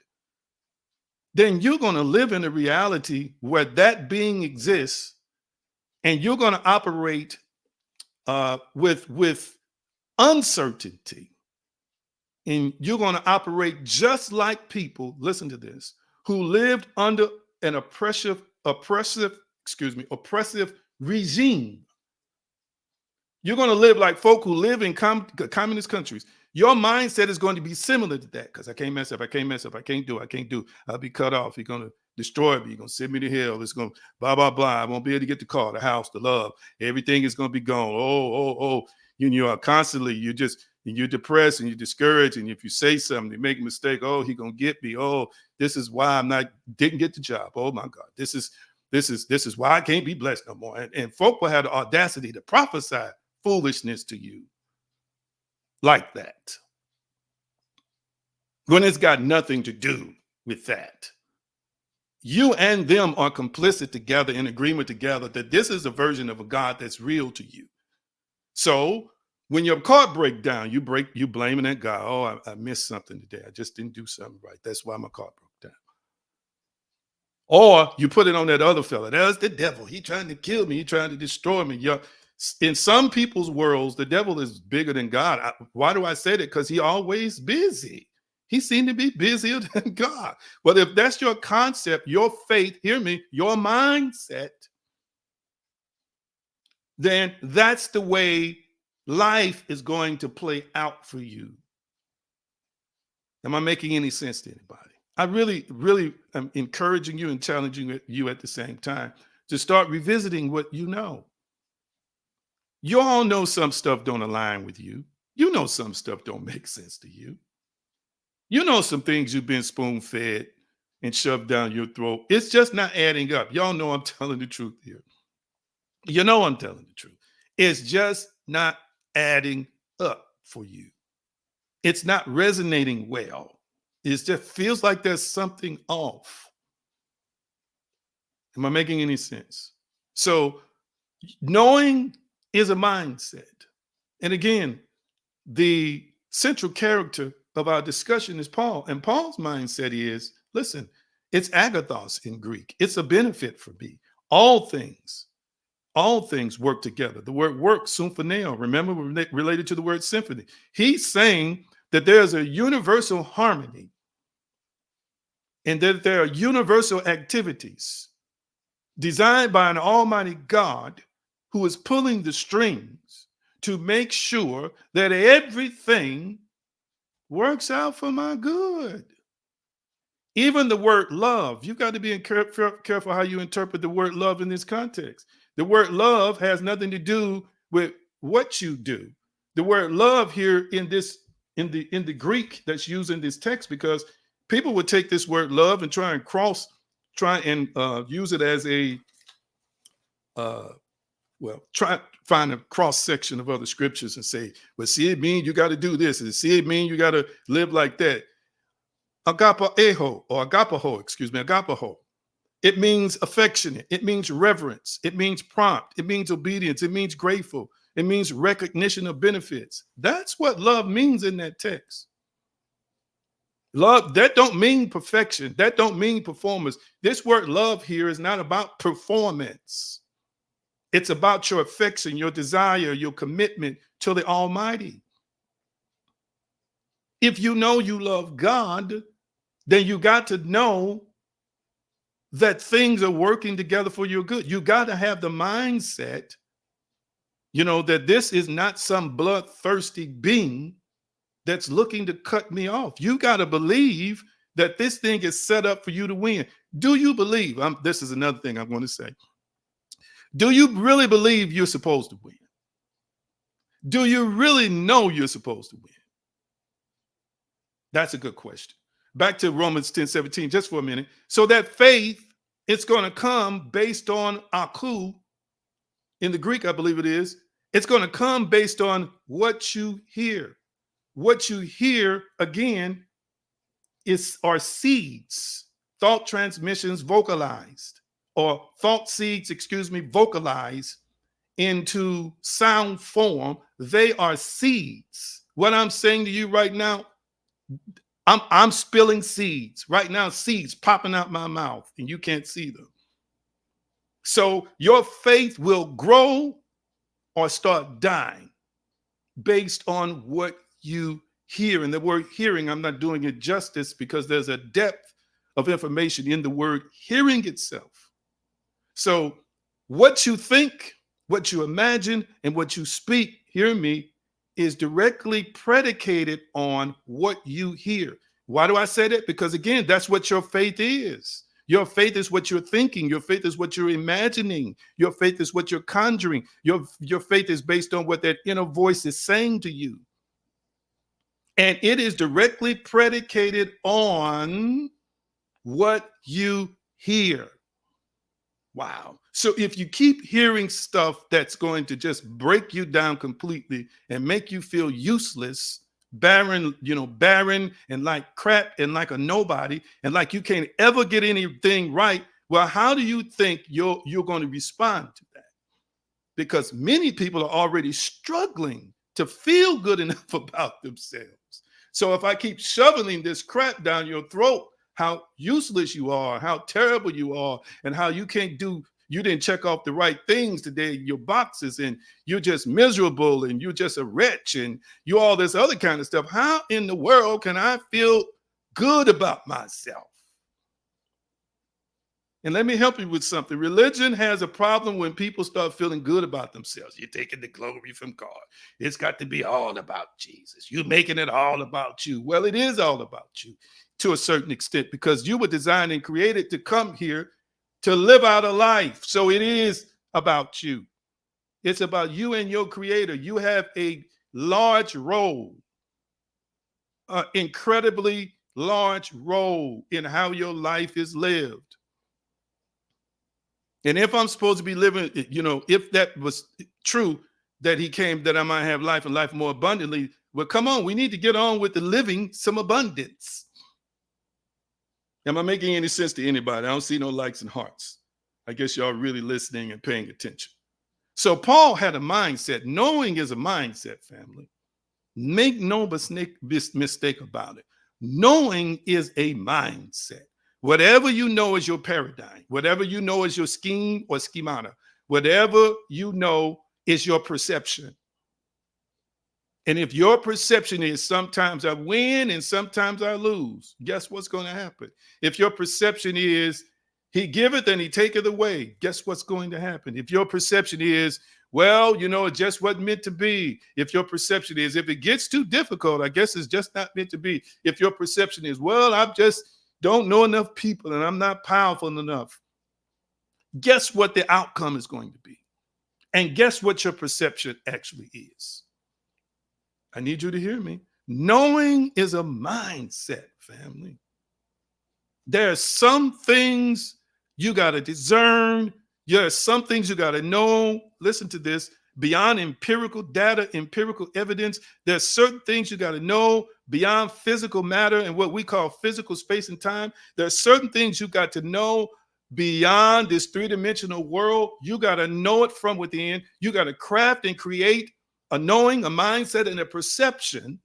Speaker 1: then you're going to live in a reality where that being exists, and you're going to operate with uncertainty, and you're going to operate just like people, listen to this, who lived under an oppressive regime. You're going to live like folk who live in communist countries. Your mindset is going to be similar to that, because I can't mess up, I can't do. I'll be cut off. You're going to destroy me. You're going to send me to hell. It's going to blah, blah, blah. I won't be able to get the car, the house, the love. Everything is going to be gone. Oh. You are constantly, you're depressed and you're discouraged. And if you say something, you make a mistake. Oh, he going to get me. Oh, this is why didn't get the job. Oh my God. This is why I can't be blessed no more. And folk will have the audacity to prophesy foolishness to you like that, when it's got nothing to do with that. You and them are complicit together, in agreement together, that this is a version of a God that's real to you. So when your car breaks down, you blaming that guy. Oh, I missed something today. I just didn't do something right. That's why my car broke down. Or you put it on that other fella. That's the devil. He trying to kill me. He trying to destroy me. In some people's worlds, the devil is bigger than God. Why do I say that? Because he always busy. He seemed to be busier than God. But if that's your concept, your faith, hear me, your mindset, then that's the way life is going to play out for you. Am I making any sense to anybody? I really, really am encouraging you and challenging you at the same time to start revisiting what you know. You all know some stuff don't align with you. You know some stuff don't make sense to you. You know some things you've been spoon fed and shoved down your throat. It's just not adding up. Y'all know I'm telling the truth here. You know I'm telling the truth. It's just not adding up for you. It's not resonating well. It just feels like there's something off. Am I making any sense? So, knowing is a mindset. And again, the central character of our discussion is Paul. And Paul's mindset is listen, it's agathos in Greek, it's a benefit for me. All things, all things work together. The word work, symphoneo, remember, related to the word symphony. He's saying that there's a universal harmony and that there are universal activities designed by an almighty God who is pulling the strings to make sure that everything works out for my good. Even the word love, you got to be careful how you interpret the word love in this context. The word love has nothing to do with what you do. The word love here in the Greek that's used in this text, because people would take this word love and try and use it as a try find a cross section of other scriptures and say, well, see, it means you got to do this, and see, it means you got to live like that. Agapaho, or agapaho, agapaho. It means affectionate. It means reverence. It means prompt. It means obedience. It means grateful. It means recognition of benefits. That's what love means in that text. Love, that don't mean perfection. That don't mean performance. This word love here is not about performance. It's about your affection, your desire, your commitment to the Almighty. If you know you love God, then you got to know that things are working together for your good. You got to have the mindset, that this is not some bloodthirsty being that's looking to cut me off. You got to believe that this thing is set up for you to win. Do you believe? This is another thing I'm going to say. Do you really believe you're supposed to win? Do you really know you're supposed to win? That's a good question. Back to Romans 10:17, just for a minute. So that faith, it's going to come based on aku. In the Greek, I believe it is. It's going to come based on what you hear. What you hear, again, are seeds, thought transmissions vocalized, or thought seeds, vocalized into sound form. They are seeds. What I'm saying to you right now, I'm spilling seeds right now, seeds popping out my mouth, and you can't see them. So your faith will grow or start dying based on what you hear. And the word hearing, I'm not doing it justice because there's a depth of information in the word hearing itself. So what you think, what you imagine, and what you speak, hear me, is directly predicated on what you hear. Why do I say that? Because again, that's what your faith is. Your faith is what you're thinking. Your faith is what you're imagining. Your faith is what you're conjuring. Your faith is based on what that inner voice is saying to you. And it is directly predicated on what you hear. Wow. So if you keep hearing stuff that's going to just break you down completely and make you feel useless, barren, barren and like crap and like a nobody and like you can't ever get anything right, well, how do you think you're going to respond to that? Because many people are already struggling to feel good enough about themselves. So if I keep shoveling this crap down your throat, how useless you are, how terrible you are, and how you didn't check off the right things today in your boxes, and you're just miserable, and you're just a wretch, and you all this other kind of stuff. How in the world can I feel good about myself? And let me help you with something. Religion has a problem when people start feeling good about themselves. You're taking the glory from God. It's got to be all about Jesus. You're making it all about you. Well, it is all about you.
Speaker 2: to a certain extent, because you were designed and created to come here to live out a life. So it is about you. It's about you and your creator. You have a large role, incredibly large role in how your life is lived. And if I'm supposed to be living, if that was true, that he came that I might have life and life more abundantly, well, come on, we need to get on with the living some abundance. Am I making any sense to anybody? I don't see no likes and hearts. I guess y'all really listening and paying attention. So Paul had a mindset. Knowing is a mindset, family. Make no mistake about it. Knowing is a mindset. Whatever you know is your paradigm. Whatever you know is your scheme or schemata. Whatever you know is your perception. And if your perception is sometimes I win and sometimes I lose, guess what's going to happen? If your perception is he giveth and he taketh away, guess what's going to happen? If your perception is, well, it just wasn't meant to be. If your perception is, if it gets too difficult, I guess it's just not meant to be. If your perception is, well, I just don't know enough people and I'm not powerful enough, guess what the outcome is going to be? And guess what your perception actually is? I need you to hear me. Knowing is a mindset, family. There are some things you got to discern. There are some things you got to know. Listen to this. Beyond empirical data, empirical evidence, there's certain things you got to know beyond physical matter and what we call physical space and time. There are certain things you got to know beyond this three-dimensional world. You got to know it from within. You got to craft and create a knowing, a mindset, and a perception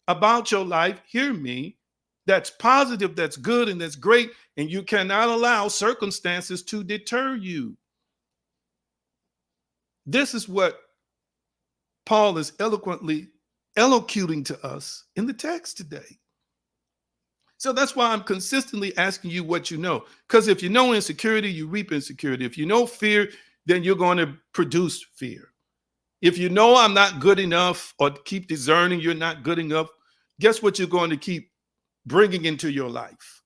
Speaker 2: about your life, hear me, that's positive, that's good, and that's great, and you cannot allow circumstances to deter you. This is what Paul is eloquently elocuting to us in the text today. So that's why I'm consistently asking you what you know, because if you know insecurity, you reap insecurity. If you know fear, then you're going to produce fear. If you know I'm not good enough or keep discerning you're not good enough, guess what you're going to keep bringing into your life?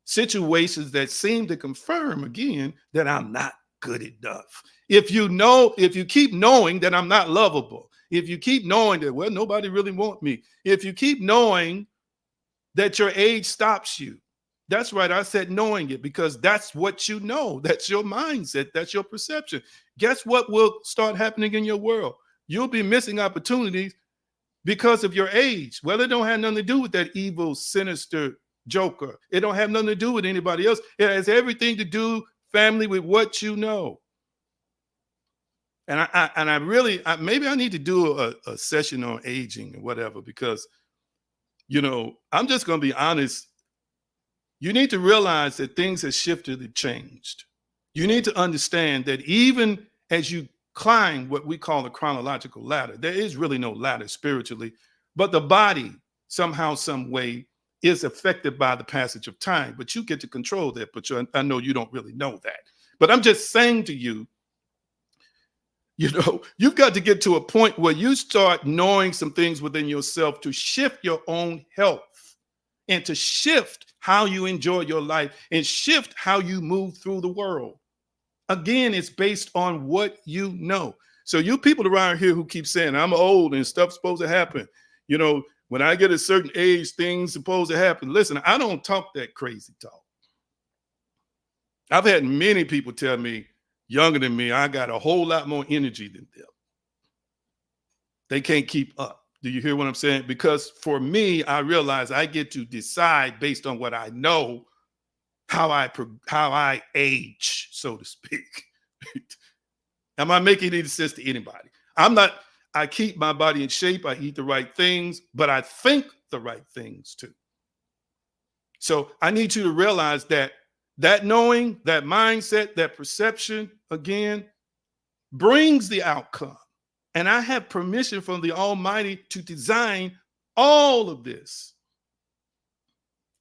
Speaker 2: Situations that seem to confirm again that I'm not good enough. If you keep knowing that I'm not lovable, if you keep knowing that, well, nobody really wants me, if you keep knowing that your age stops you, that's right, I said knowing it because that's what you know. That's your mindset. That's your perception. Guess what will start happening in your world? You'll be missing opportunities because of your age. Well, it don't have nothing to do with that evil, sinister joker. It don't have nothing to do with anybody else. It has everything to do, family, with what you know. And I really maybe I need to do a session on aging or whatever, because, I'm just going to be honest. You need to realize that things have shifted and changed. You need to understand that even as you climb what we call the chronological ladder, there is really no ladder spiritually, but the body somehow, some way is affected by the passage of time, but you get to control that. But I know you don't really know that. But I'm just saying to you, you've got to get to a point where you start knowing some things within yourself to shift your own health and to shift how you enjoy your life and shift how you move through the world. Again, it's based on what you know. So you people around here who keep saying I'm old and stuff's supposed to happen, when I get a certain age, things supposed to happen. Listen, I don't talk that crazy talk. I've had many people tell me, younger than me, I got a whole lot more energy than them. They can't keep up. Do you hear what I'm saying? Because for me, I realize I get to decide based on what I know, how I age, so to speak. Am I making any sense to anybody? I keep my body in shape. I eat the right things, but I think the right things too. So I need you to realize that knowing, that mindset, that perception, again, brings the outcome. And I have permission from the Almighty to design all of this.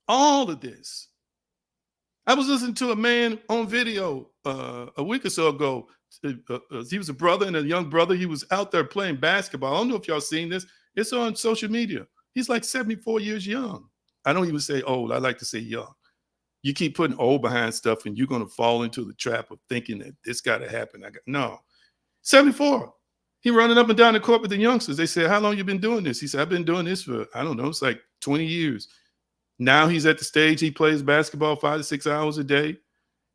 Speaker 2: All of this. I was listening to a man on video a week or so ago. He was a brother and a young brother. He was out there playing basketball. I don't know if y'all seen this. It's on social media. He's like 74 years young. I don't even say old. I like to say young. You keep putting old behind stuff and you're going to fall into the trap of thinking that this got to happen. No. 74. He running up and down the court with the youngsters. They said, how long you been doing this? He said, I've been doing this for, I don't know, it's like 20 years. Now he's at the stage. He plays basketball 5 to 6 hours a day.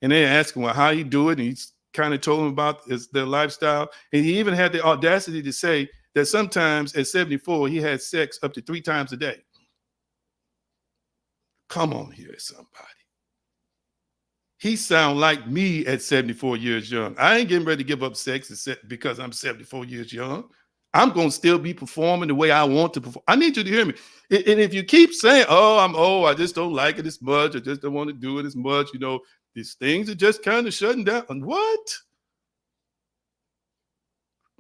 Speaker 2: And they ask him, well, how he do it? And he's kind of told them about their lifestyle. And he even had the audacity to say that sometimes at 74, he had sex up to 3 times a day. Come on here, somebody. He sound like me at 74 years young. I ain't getting ready to give up sex because I'm 74 years young. I'm going to still be performing the way I want to perform. I need you to hear me. And if you keep saying, oh, I'm old, I just don't like it as much, I just don't want to do it as much, you know, these things are just kind of shutting down. What?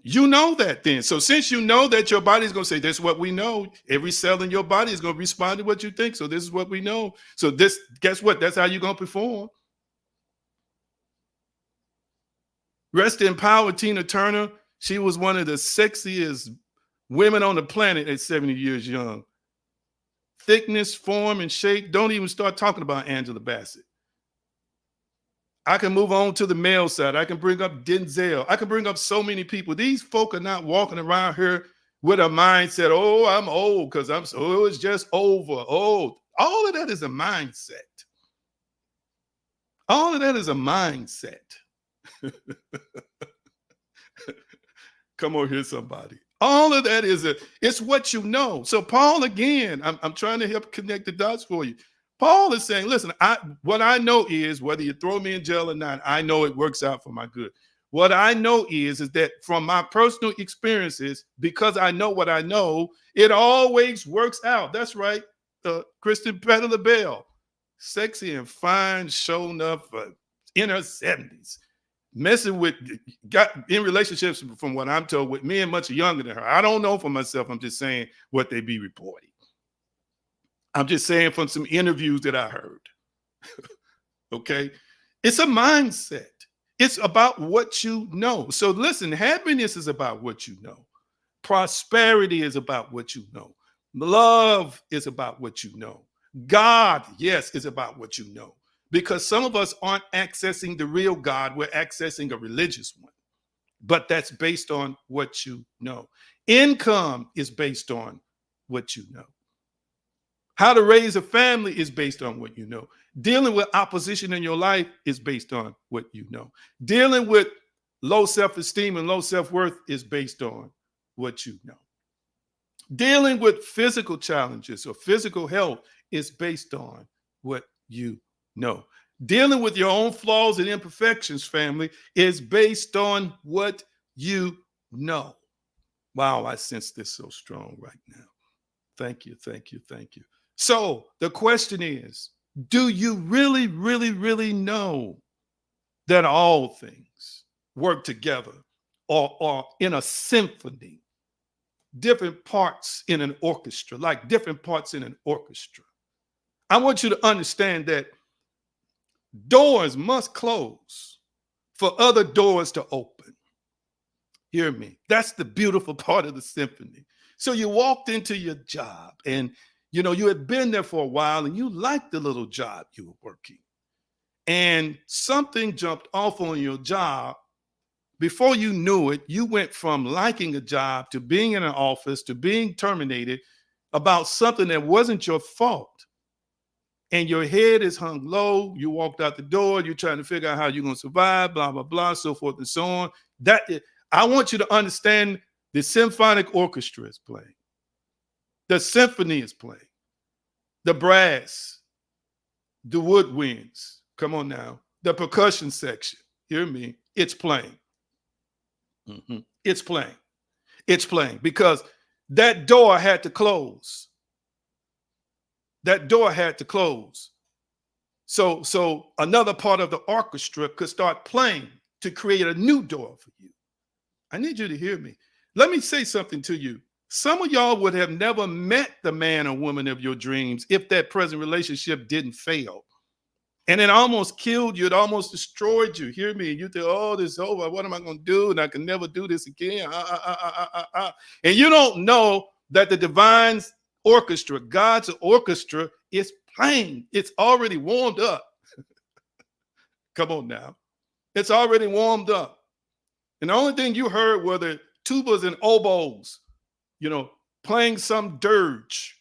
Speaker 2: You know that then. So since you know that your body's going to say, this is what we know, every cell in your body is going to respond to what you think. So this is what we know. So this, guess what? That's how you're going to perform. Rest in power, Tina Turner. She was one of the sexiest women on the planet at 70 years young. Thickness, form, and shape. Don't even start talking about Angela Bassett. I can move on to the male side. I can bring up Denzel. I can bring up so many people. These folk are not walking around here with a mindset, oh, I'm old because I'm so, oh, it's just over. Oh, all of that is a mindset. All of that is a mindset. Come over here, somebody. All of that is it's what you know. So Paul, again, I'm trying to help connect the dots for you. Paul is saying, listen, what I know is whether you throw me in jail or not, I know it works out for my good. What I know is that from my personal experiences, because I know what I know, it always works out. That's right. Kristen Petter LaBelle, sexy and fine, showing up in her 70s. Messing with, got in relationships, from what I'm told, with men much younger than her. I don't know for myself. I'm just saying what they be reporting. I'm just saying from some interviews that I heard. Okay. It's a mindset. It's about what you know. So listen, happiness is about what you know. Prosperity is about what you know. Love is about what you know. God, yes, is about what you know. Because some of us aren't accessing the real God, we're accessing a religious one. But that's based on what you know. Income is based on what you know. How to raise a family is based on what you know. Dealing with opposition in your life is based on what you know. Dealing with low self-esteem and low self-worth is based on what you know. Dealing with physical challenges or physical health is based on what you know. Dealing with your own flaws and imperfections, family, is based on what you know. Wow, I sense this so strong right now. Thank you, thank you, thank you. So the question is, do you really, really, really know that all things work together or in a symphony, different parts in an orchestra, like different parts in an orchestra? I want you to understand that doors must close for other doors to open. Hear me. That's the beautiful part of the symphony. So you walked into your job and you had been there for a while and you liked the little job you were working. And something jumped off on your job. Before you knew it, you went from liking a job to being in an office to being terminated about something that wasn't your fault. And your head is hung low. You walked out the door. You're trying to figure out how you're going to survive, blah, blah, blah, so forth and so on. I want you to understand the symphonic orchestra is playing. The symphony is playing. The brass, the woodwinds, come on now. The percussion section, hear me, it's playing. Mm-hmm. It's playing. It's playing because that door had to close. That door had to close. So another part of the orchestra could start playing to create a new door for you. I need you to hear me. Let me say something to you. Some of y'all would have never met the man or woman of your dreams if that present relationship didn't fail. And it almost killed you. It almost destroyed you. Hear me. And you think, oh, this is over. What am I going to do? And I can never do this again. And you don't know that the divine orchestra. God's orchestra is playing. It's already warmed up. Come on now. It's already warmed up. And the only thing you heard were the tubas and oboes, playing some dirge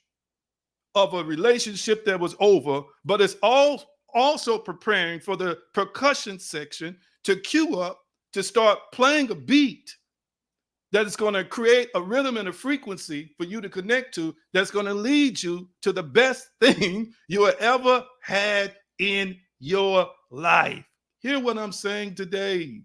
Speaker 2: of a relationship that was over, but it's also preparing for the percussion section to cue up, to start playing a beat that is going to create a rhythm and a frequency for you to connect to, that's going to lead you to the best thing you have ever had in your life. Hear what I'm saying today.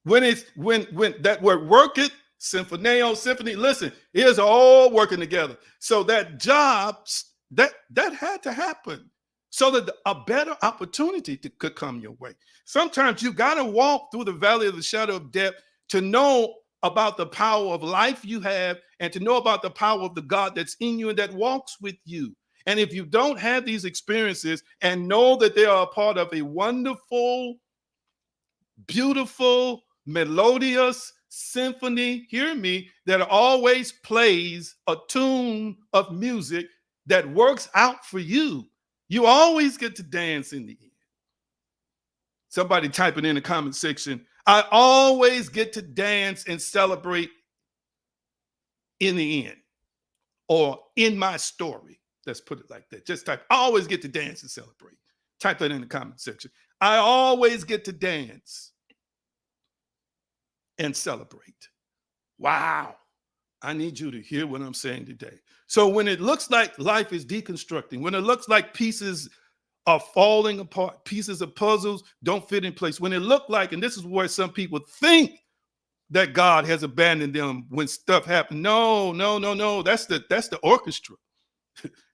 Speaker 2: When that word work it, symphoneo, symphony, listen, it's all working together. So that job, that had to happen so that a better opportunity could come your way. Sometimes you got to walk through the valley of the shadow of death to know about the power of life you have, and to know about the power of the God that's in you and that walks with you. And if you don't have these experiences and know that they are a part of a wonderful, beautiful, melodious symphony, hear me, that always plays a tune of music that works out for you, you always get to dance in the end. Somebody type it in the comment section. I always get to dance and celebrate in the end, or in my story. Let's put it like that. Just type, I always get to dance and celebrate. Type that in the comment section. I always get to dance and celebrate. Wow. I need you to hear what I'm saying today. So when it looks like life is deconstructing, when it looks like pieces are falling apart, pieces of puzzles don't fit in place, when it looked like, and this is where some people think that God has abandoned them when stuff happens. No. That's the orchestra.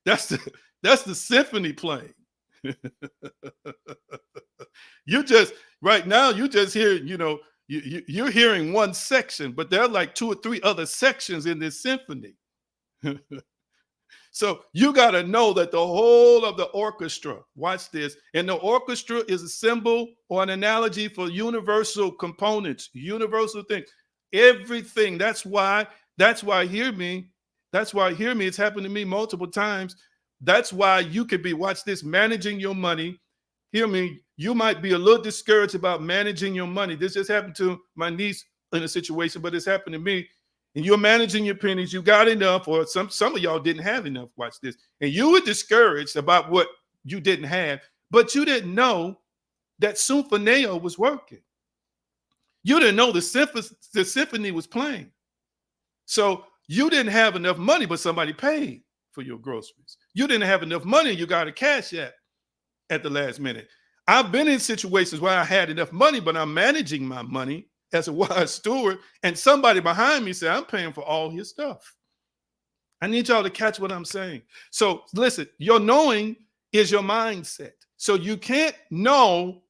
Speaker 2: That's the symphony playing. You just right now, you just hear, you're hearing one section, but there are like 2 or 3 other sections in this symphony. So you got to know that the whole of the orchestra, watch this, and the orchestra is a symbol or an analogy for universal components, universal things, everything. That's why, hear me. It's happened to me multiple times. That's why you could be, watch this, managing your money. Hear me. You might be a little discouraged about managing your money. This just happened to my niece in a situation, but it's happened to me. And you're managing your pennies. You got enough, or some of y'all didn't have enough. Watch this. And you were discouraged about what you didn't have, but you didn't know that symphoneo was working. You didn't know the symphony was playing. So you didn't have enough money, but somebody paid for your groceries. You didn't have enough money. You got a cash app at the last minute. I've been in situations where I had enough money, but I'm managing my money as a wise steward, and somebody behind me said, I'm paying for all his stuff. I need y'all to catch what I'm saying. So listen, your knowing is your mindset. So you can't know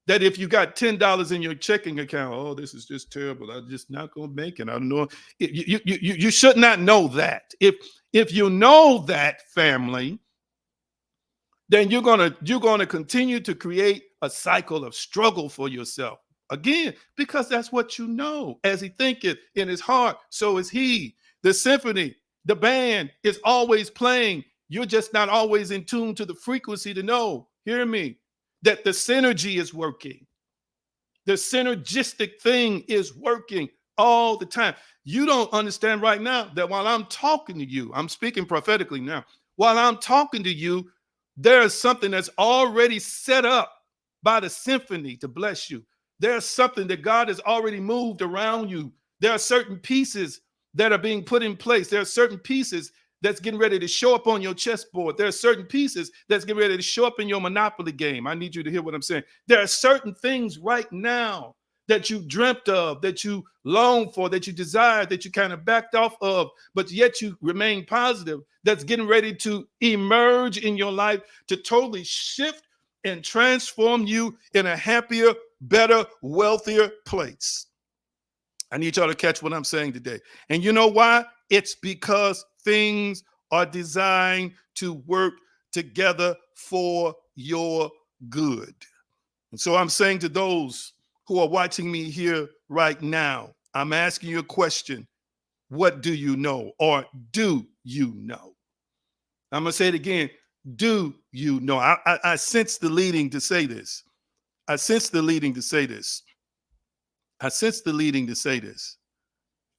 Speaker 2: that if you got $10 in your checking account, oh, this is just terrible, I'm just not going to make it. I don't know. You should not know that. If you know that, family, then you're gonna continue to create a cycle of struggle for yourself. Again, because that's what you know. As he thinketh in his heart, so is he. The symphony, the band is always playing. You're just not always in tune to the frequency to know, hear me, that the synergy is working. The synergistic thing is working all the time. You don't understand right now that while I'm talking to you, I'm speaking prophetically now, while I'm talking to you, there is something that's already set up by the symphony to bless you. There's something that God has already moved around you. There are certain pieces that are being put in place. There are certain pieces that's getting ready to show up on your chessboard. There are certain pieces that's getting ready to show up in your Monopoly game. I need you to hear what I'm saying. There are certain things right now that you dreamt of, that you longed for, that you desired, that you kind of backed off of, but yet you remain positive, that's getting ready to emerge in your life to totally shift and transform you in a happier, better, wealthier place. I need y'all to catch what I'm saying today. And you know why? It's because things are designed to work together for your good. And so I'm saying to those who are watching me here right now, I'm asking you a question. What do you know? Or do you know? I'm going to say it again. Do you know? I sense the leading to say this. I sense the leading to say this. I sense the leading to say this.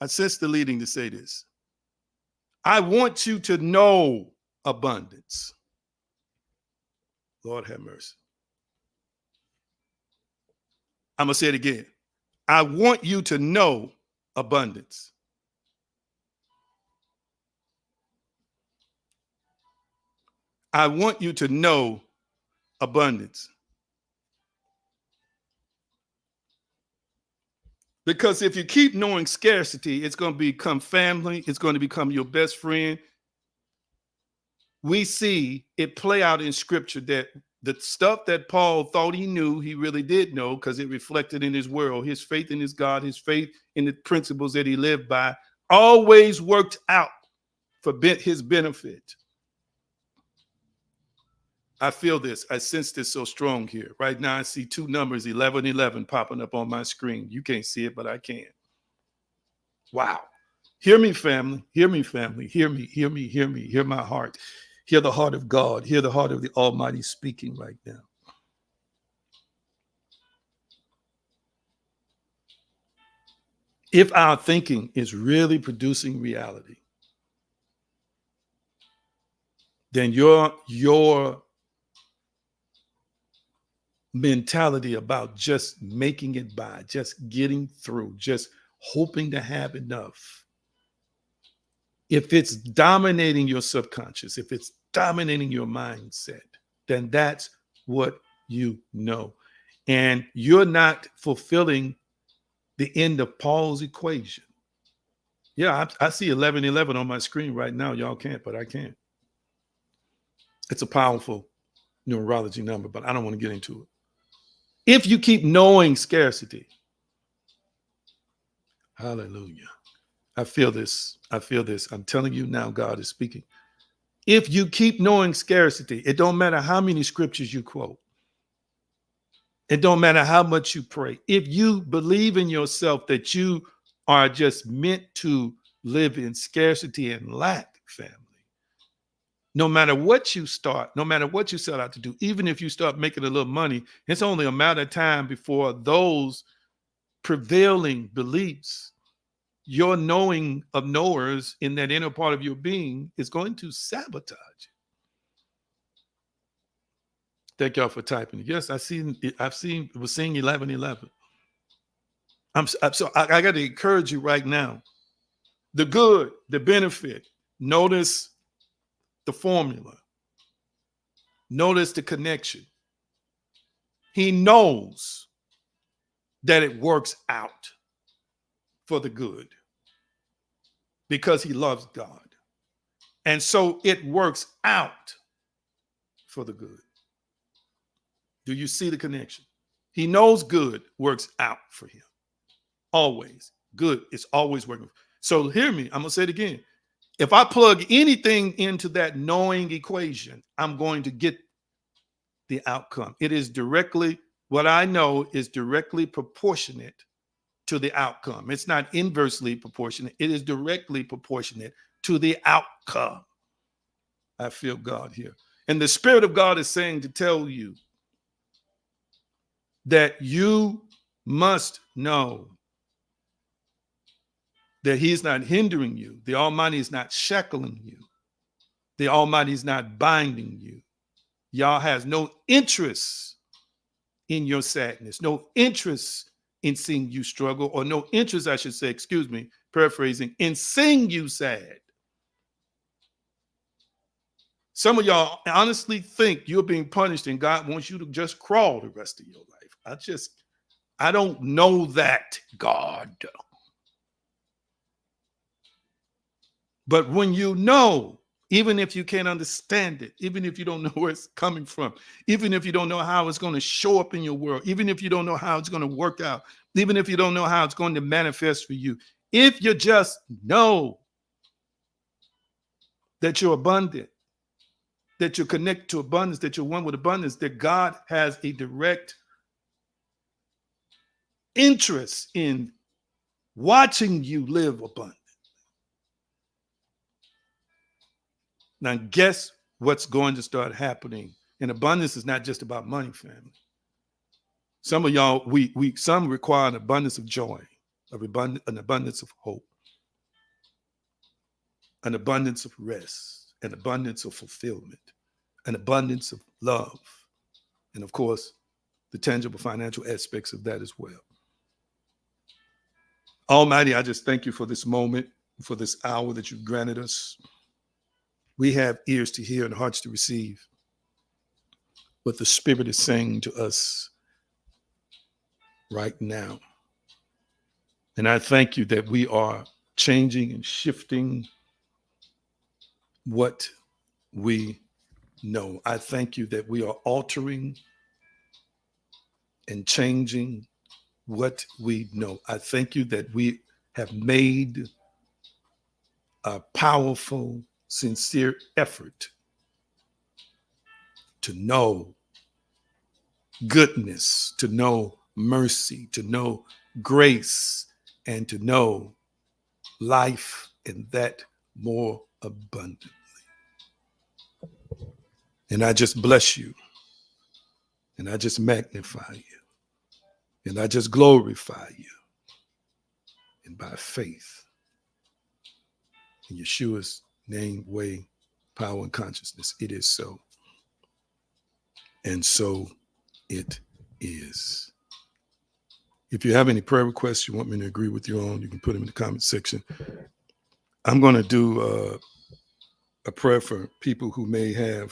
Speaker 2: I sense the leading to say this. I want you to know abundance. Lord have mercy. I'm going to say it again. I want you to know abundance. I want you to know abundance. Because if you keep knowing scarcity, it's going to become family. It's going to become your best friend. We see it play out in scripture that the stuff that Paul thought he knew, he really did know because it reflected in his world. His faith in his God, his faith in the principles that he lived by always worked out for his benefit. I feel this. I sense this so strong here. Right now, I see two numbers, 1111, popping up on my screen. You can't see it, but I can. Wow. Hear me, family. Hear me, family. Hear me, hear me, hear me. Hear my heart. Hear the heart of God. Hear the heart of the Almighty speaking right now. If our thinking is really producing reality, then your mentality about just making it by, just getting through, just hoping to have enough, if it's dominating your subconscious, if it's dominating your mindset, then that's what you know. And you're not fulfilling the end of Paul's equation. Yeah, I see 1111 on my screen right now. Y'all can't, but I can. It's a powerful numerology number, but I don't want to get into it. If you keep knowing scarcity, hallelujah. I feel this. I feel this. I'm telling you now, God is speaking. If you keep knowing scarcity, it don't matter how many scriptures you quote. It don't matter how much you pray. If you believe in yourself that you are just meant to live in scarcity and lack, family, no matter what you start, no matter what you set out to do, even if you start making a little money, it's only a matter of time before those prevailing beliefs, your knowing of knowers in that inner part of your being, is going to sabotage you. Thank y'all for typing. Yes, we're seeing 1111. So I got to encourage you right now. The good, the benefit. Notice the formula. Notice the connection. He knows that it works out for the good because he loves God. And so it works out for the good. Do you see the connection? He knows good works out for him. Always. Good is always working. So hear me. I'm going to say it again. If I plug anything into that knowing equation, I'm going to get the outcome. It is directly, what I know is directly proportionate to the outcome. It's not inversely proportionate. It is directly proportionate to the outcome. I feel God here. And the Spirit of God is saying to tell you that you must know that he's not hindering you. The Almighty is not shackling you. The Almighty is not binding you. Yah has no interest in your sadness, no interest in seeing you struggle, or no interest, I should say, excuse me, paraphrasing, in seeing you sad. Some of y'all honestly think you're being punished and God wants you to just crawl the rest of your life. I don't know that, God. But when you know, even if you can't understand it, even if you don't know where it's coming from, even if you don't know how it's going to show up in your world, even if you don't know how it's going to work out, even if you don't know how it's going to manifest for you, if you just know that you're abundant, that you're connected to abundance, that you're one with abundance, that God has a direct interest in watching you live abundant. Now, guess what's going to start happening? And abundance is not just about money, family. Some of y'all, some require an abundance of joy, an abundance of hope, an abundance of rest, an abundance of fulfillment, an abundance of love, and of course, the tangible financial aspects of that as well. Almighty, I just thank you for this moment, for this hour that you've granted us. We have ears to hear and hearts to receive what the Spirit is saying to us right now. And I thank you that we are changing and shifting what we know. I thank you that we are altering and changing what we know. I thank you that we have made a powerful, sincere effort to know goodness, to know mercy, to know grace, and to know life, and that more abundantly. And I just bless you, and I just magnify you, and I just glorify you. And by faith, in Yeshua's name, way, power, and consciousness, it is so. And so it is. If you have any prayer requests you want me to agree with you on, you can put them in the comment section. I'm going to do a prayer for people who may have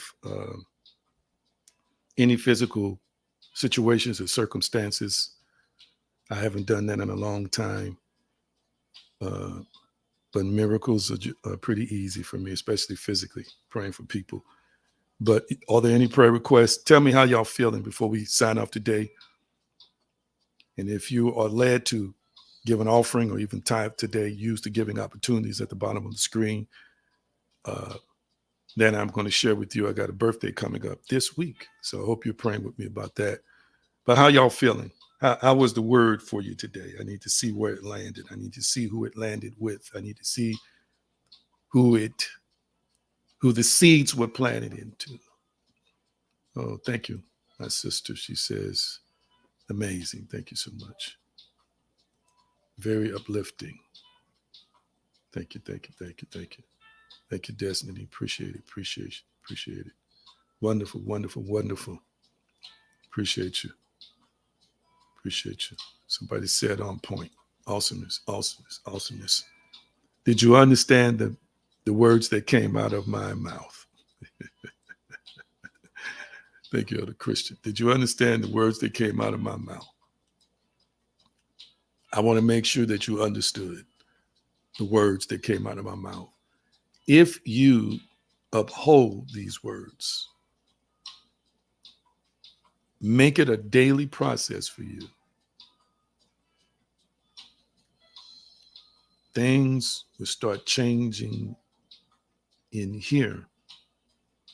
Speaker 2: any physical situations or circumstances. I haven't done that in a long time. But miracles are pretty easy for me, especially physically, praying for people. But are there any prayer requests? Tell me how y'all feeling before we sign off today. And if you are led to give an offering or even tithe today, use the giving opportunities at the bottom of the screen. Then I'm going to share with you, I got a birthday coming up this week. So I hope you're praying with me about that. But how y'all feeling? How was the word for you today? I need to see where it landed. I need to see who it landed with. I need to see who the seeds were planted into. Oh, thank you, my sister. She says, amazing. Thank you so much. Very uplifting. Thank you, thank you, thank you, thank you. Thank you, Destiny. Appreciate it, appreciate it. Wonderful, wonderful, wonderful. Appreciate you. Appreciate you. Somebody said on point. Awesomeness, awesomeness, awesomeness. Did you understand the words that came out of my mouth? Thank you, Elder Christian. Did you understand the words that came out of my mouth? I want to make sure that you understood the words that came out of my mouth. If you uphold these words, make it a daily process for you. Things will start changing in here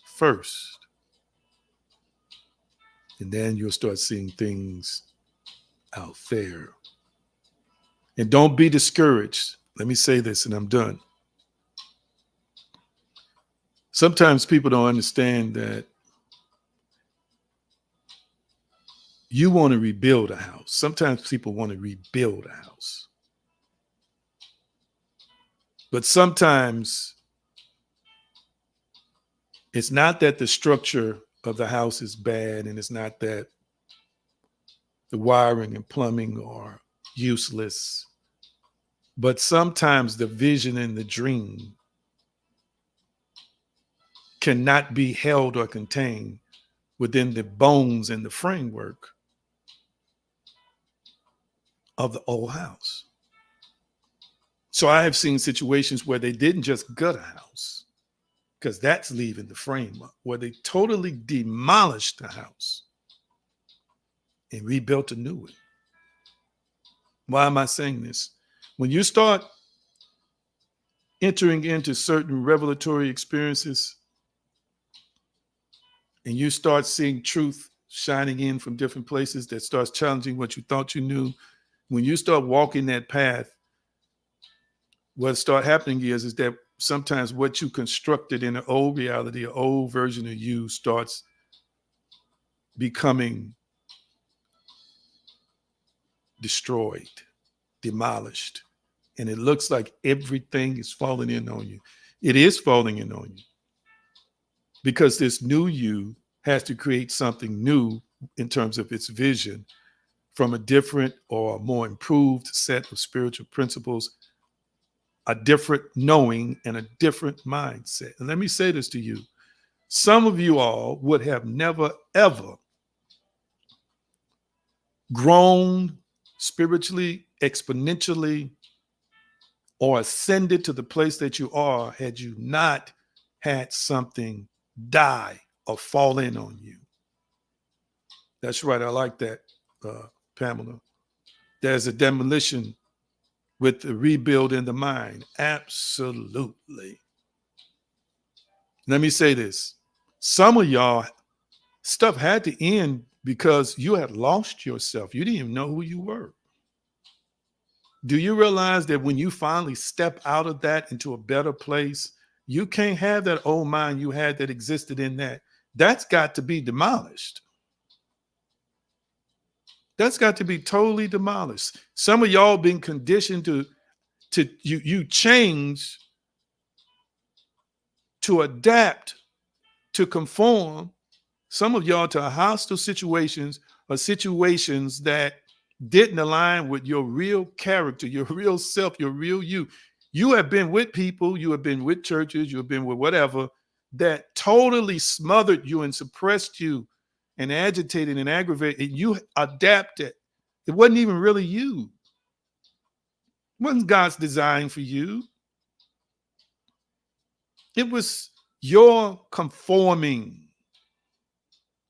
Speaker 2: first. And then you'll start seeing things out there. And don't be discouraged. Let me say this and I'm done. Sometimes people don't understand that you want to rebuild a house. Sometimes people want to rebuild a house. But sometimes it's not that the structure of the house is bad, and it's not that the wiring and plumbing are useless. But sometimes the vision and the dream cannot be held or contained within the bones and the framework of the old house. So I have seen situations where they didn't just gut a house, because that's leaving the frame up, where they totally demolished the house and rebuilt a new one. Why am I saying this? When you start entering into certain revelatory experiences and you start seeing truth shining in from different places that starts challenging what you thought you knew, when you start walking that path, what start happening is that sometimes what you constructed in an old reality, an old version of you starts becoming destroyed, demolished. And it looks like everything is falling in on you. It is falling in on you because this new you has to create something new in terms of its vision from a different or more improved set of spiritual principles, a different knowing, and a different mindset. And let me say this to you. Some of you all would have never, ever grown spiritually, exponentially, or ascended to the place that you are had you not had something die or fall in on you. That's right. I like that, Pamela. There's a demolition with the rebuild in the mind. Absolutely. Let me say this. Some of y'all, stuff had to end because you had lost yourself. You didn't even know who you were. Do you realize that when you finally step out of that into a better place, you can't have that old mind you had that existed in that? That's got to be demolished. That's got to be totally demolished. Some of y'all been conditioned to you change to adapt, to conform. Some of y'all to hostile situations or situations that didn't align with your real character, your real self, your real you. You have been with people, you have been with churches, you have been with whatever that totally smothered you and suppressed you and agitated and aggravated, and you adapted. It wasn't even really you. It wasn't God's design for you. It was your conforming.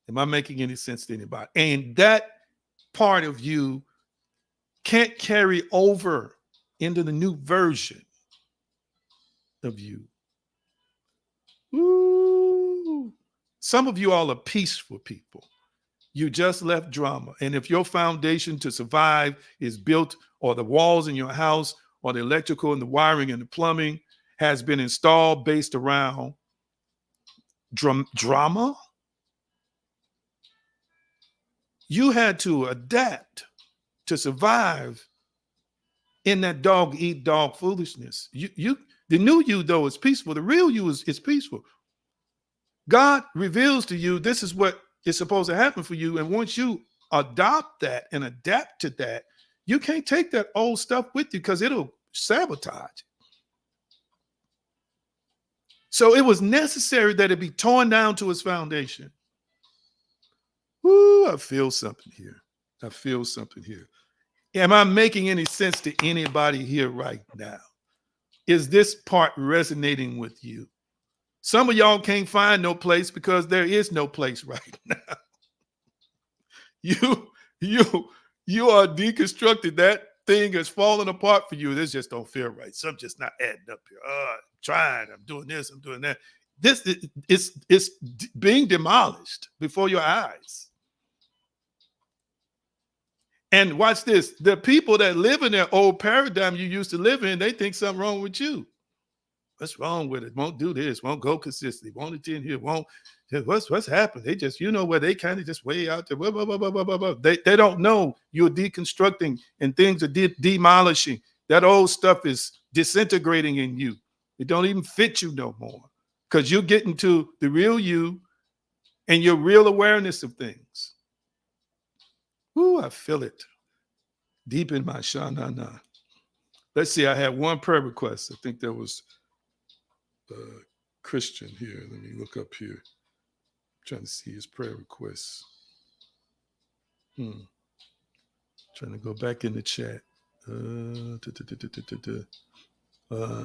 Speaker 2: Am I making any sense to anybody? And that part of you can't carry over into the new version of you. Ooh. Some of you all are peaceful people. You just left drama. And if your foundation to survive is built, or the walls in your house, or the electrical and the wiring and the plumbing has been installed based around drama, you had to adapt to survive in that dog eat dog foolishness. The new you though is peaceful. The real you is peaceful. God reveals to you this is what is supposed to happen for you, and once you adopt that and adapt to that, you can't take that old stuff with you because it'll sabotage. So it was necessary that it be torn down to its foundation. Woo, I feel something here. I feel something here. Am I making any sense to anybody here right now? Is this part resonating with you? Some of y'all can't find no place because there is no place right now. You are deconstructed. That thing is falling apart for you. This just don't feel right. Something just not adding up here. I'm trying. I'm doing this. I'm doing that. This is being demolished before your eyes. And watch this. The people that live in that old paradigm you used to live in, they think something wrong with you. What's wrong with it? Won't do this. Won't go consistently. Won't attend here. Won't. What's happened? They just, where they kind of just way out there. Blah, blah, blah, blah, blah, blah, blah. They don't know you're deconstructing and things are demolishing. That old stuff is disintegrating in you. It don't even fit you no more because you're getting to the real you and your real awareness of things. Ooh, I feel it deep in my sha-na-na. Let's see. I had one prayer request. I think there was Christian here. Let me look up here. I'm trying to see his prayer requests. Trying to go back in the chat.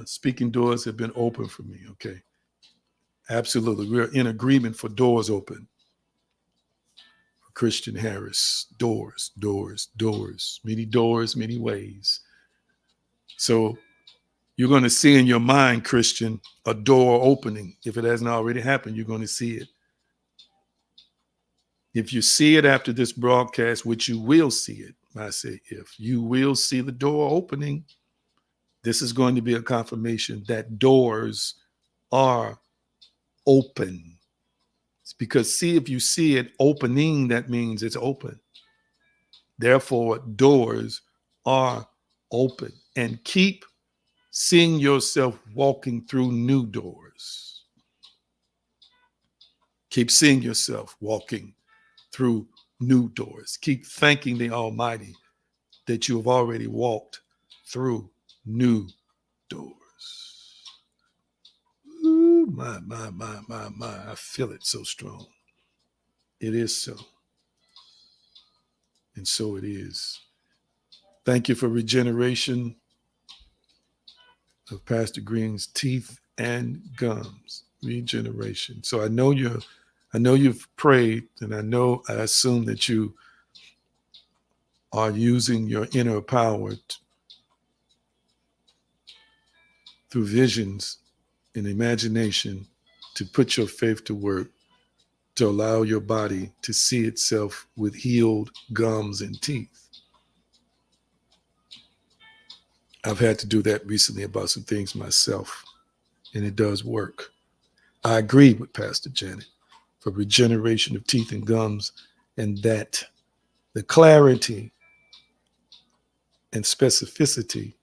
Speaker 2: Speaking doors have been open for me. Okay. Absolutely. We're in agreement for doors open. Christian Harris, doors, many ways. So you're going to see in your mind, Christian, a door opening. If it hasn't already happened, you're going to see it. If you see it after this broadcast, which you will see it, I say if, you will see the door opening.
Speaker 1: This is going to be a confirmation that doors are open. It's because, see, if you see it opening, that means it's open. Therefore, doors are open. And keep seeing yourself walking through new doors. Keep seeing yourself walking through new doors. Keep thanking the Almighty that you have already walked through new doors. Ooh, my. I feel it so strong. It is so. And so it is. Thank you for regeneration of Pastor Green's teeth and gums. Regeneration. So I know you've prayed, and I assume that you are using your inner power through visions and imagination to put your faith to work, to allow your body to see itself with healed gums and teeth. I've had to do that recently about some things myself, and it does work. I agree with Pastor Janet for regeneration of teeth and gums, and that the clarity and specificity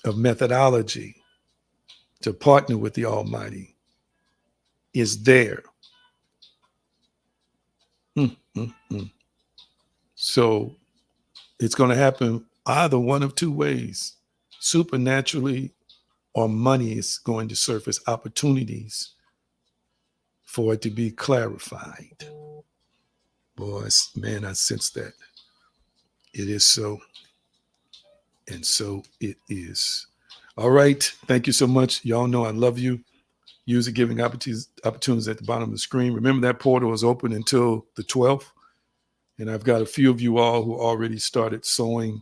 Speaker 1: of methodology to partner with the Almighty is there. So it's going to happen either one of two ways. Supernaturally, or money is going to surface opportunities for it to be clarified. Boys, man, I sense that. It is so. And so it is. All right. Thank you so much. Y'all know I love you. Use the giving opportunities at the bottom of the screen. Remember that portal is open until the 12th. And I've got a few of you all who already started sowing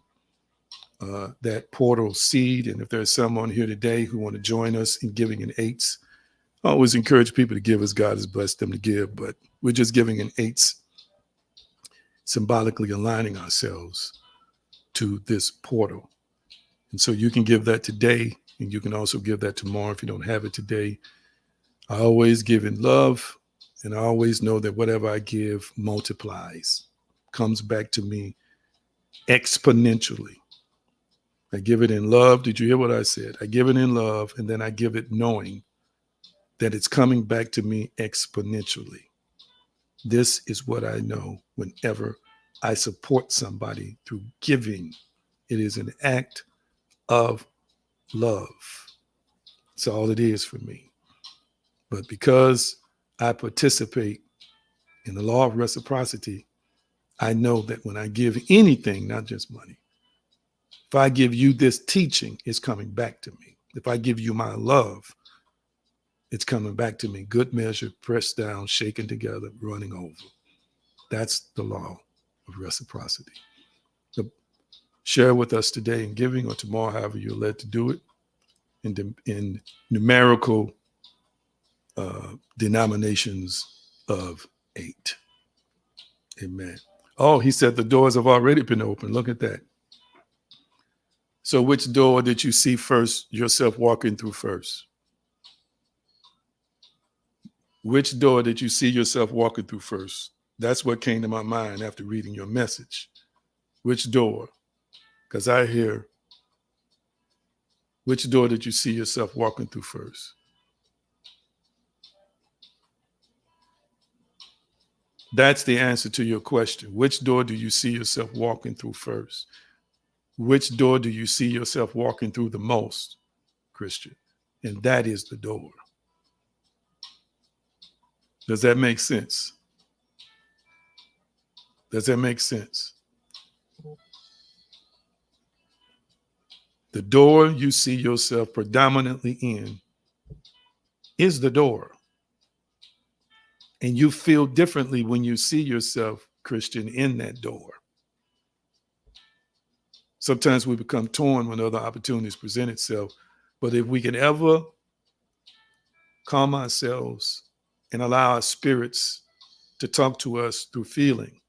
Speaker 1: that portal seed. And if there's someone here today who want to join us in giving in eights, I always encourage people to give as God has blessed them to give. But we're just giving in eights, symbolically aligning ourselves to this portal. And so you can give that today, and you can also give that tomorrow if you don't have it today. I always give in love, and I always know that whatever I give multiplies, comes back to me exponentially. I give it in love. Did you hear what I said? I give it in love, and then I give it knowing that it's coming back to me exponentially. This is what I know whenever I support somebody through giving. It is an act of love. That's all it is for me. But because I participate in the law of reciprocity, I know that when I give anything, not just money, if I give you this teaching, it's coming back to me. If I give you my love, it's coming back to me. Good measure, pressed down, shaken together, running over. That's the law of reciprocity. So share with us today in giving, or tomorrow, however you're led to do it, in numerical denominations of 8. Amen. Oh, he said the doors have already been opened. Look at that. So which door did you see first, yourself walking through first? Which door did you see yourself walking through first? That's what came to my mind after reading your message. Which door? Because I hear, which door did you see yourself walking through first? That's the answer to your question. Which door do you see yourself walking through first? Which door do you see yourself walking through the most, Christian? And that is the door. Does that make sense? Does that make sense? The door you see yourself predominantly in is the door. And you feel differently when you see yourself, Christian, in that door. Sometimes we become torn when other opportunities present itself. But if we can ever calm ourselves and allow our spirits to talk to us through feeling,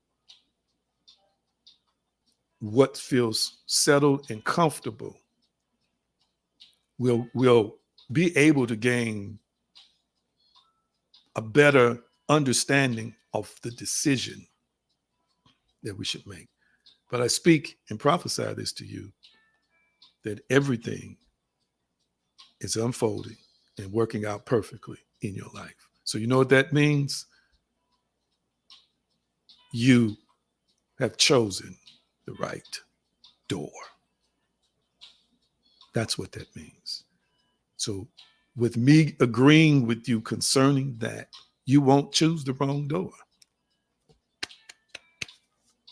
Speaker 1: what feels settled and comfortable we'll be able to gain a better understanding of the decision that we should make. But I speak and prophesy this to you, that everything is unfolding and working out perfectly in your life. So you know what that means? You have chosen the right door. That's what that means. So with me agreeing with you concerning that, you won't choose the wrong door.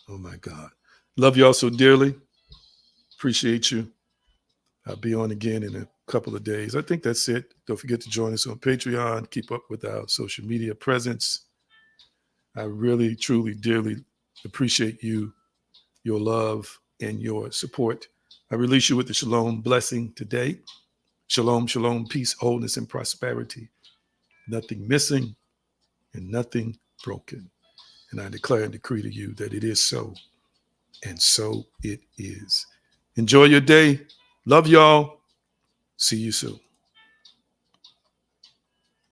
Speaker 1: Oh my God. Love you all so dearly. Appreciate you. I'll be on again in a couple of days. I think that's it. Don't forget to join us on Patreon. Keep up with our social media presence. I really, truly, dearly appreciate you, your love, and your support. I release you with the shalom blessing today. Shalom, shalom, peace, wholeness, and prosperity. Nothing missing and nothing broken. And I declare and decree to you that it is so, and so it is. Enjoy your day. Love y'all. See you soon.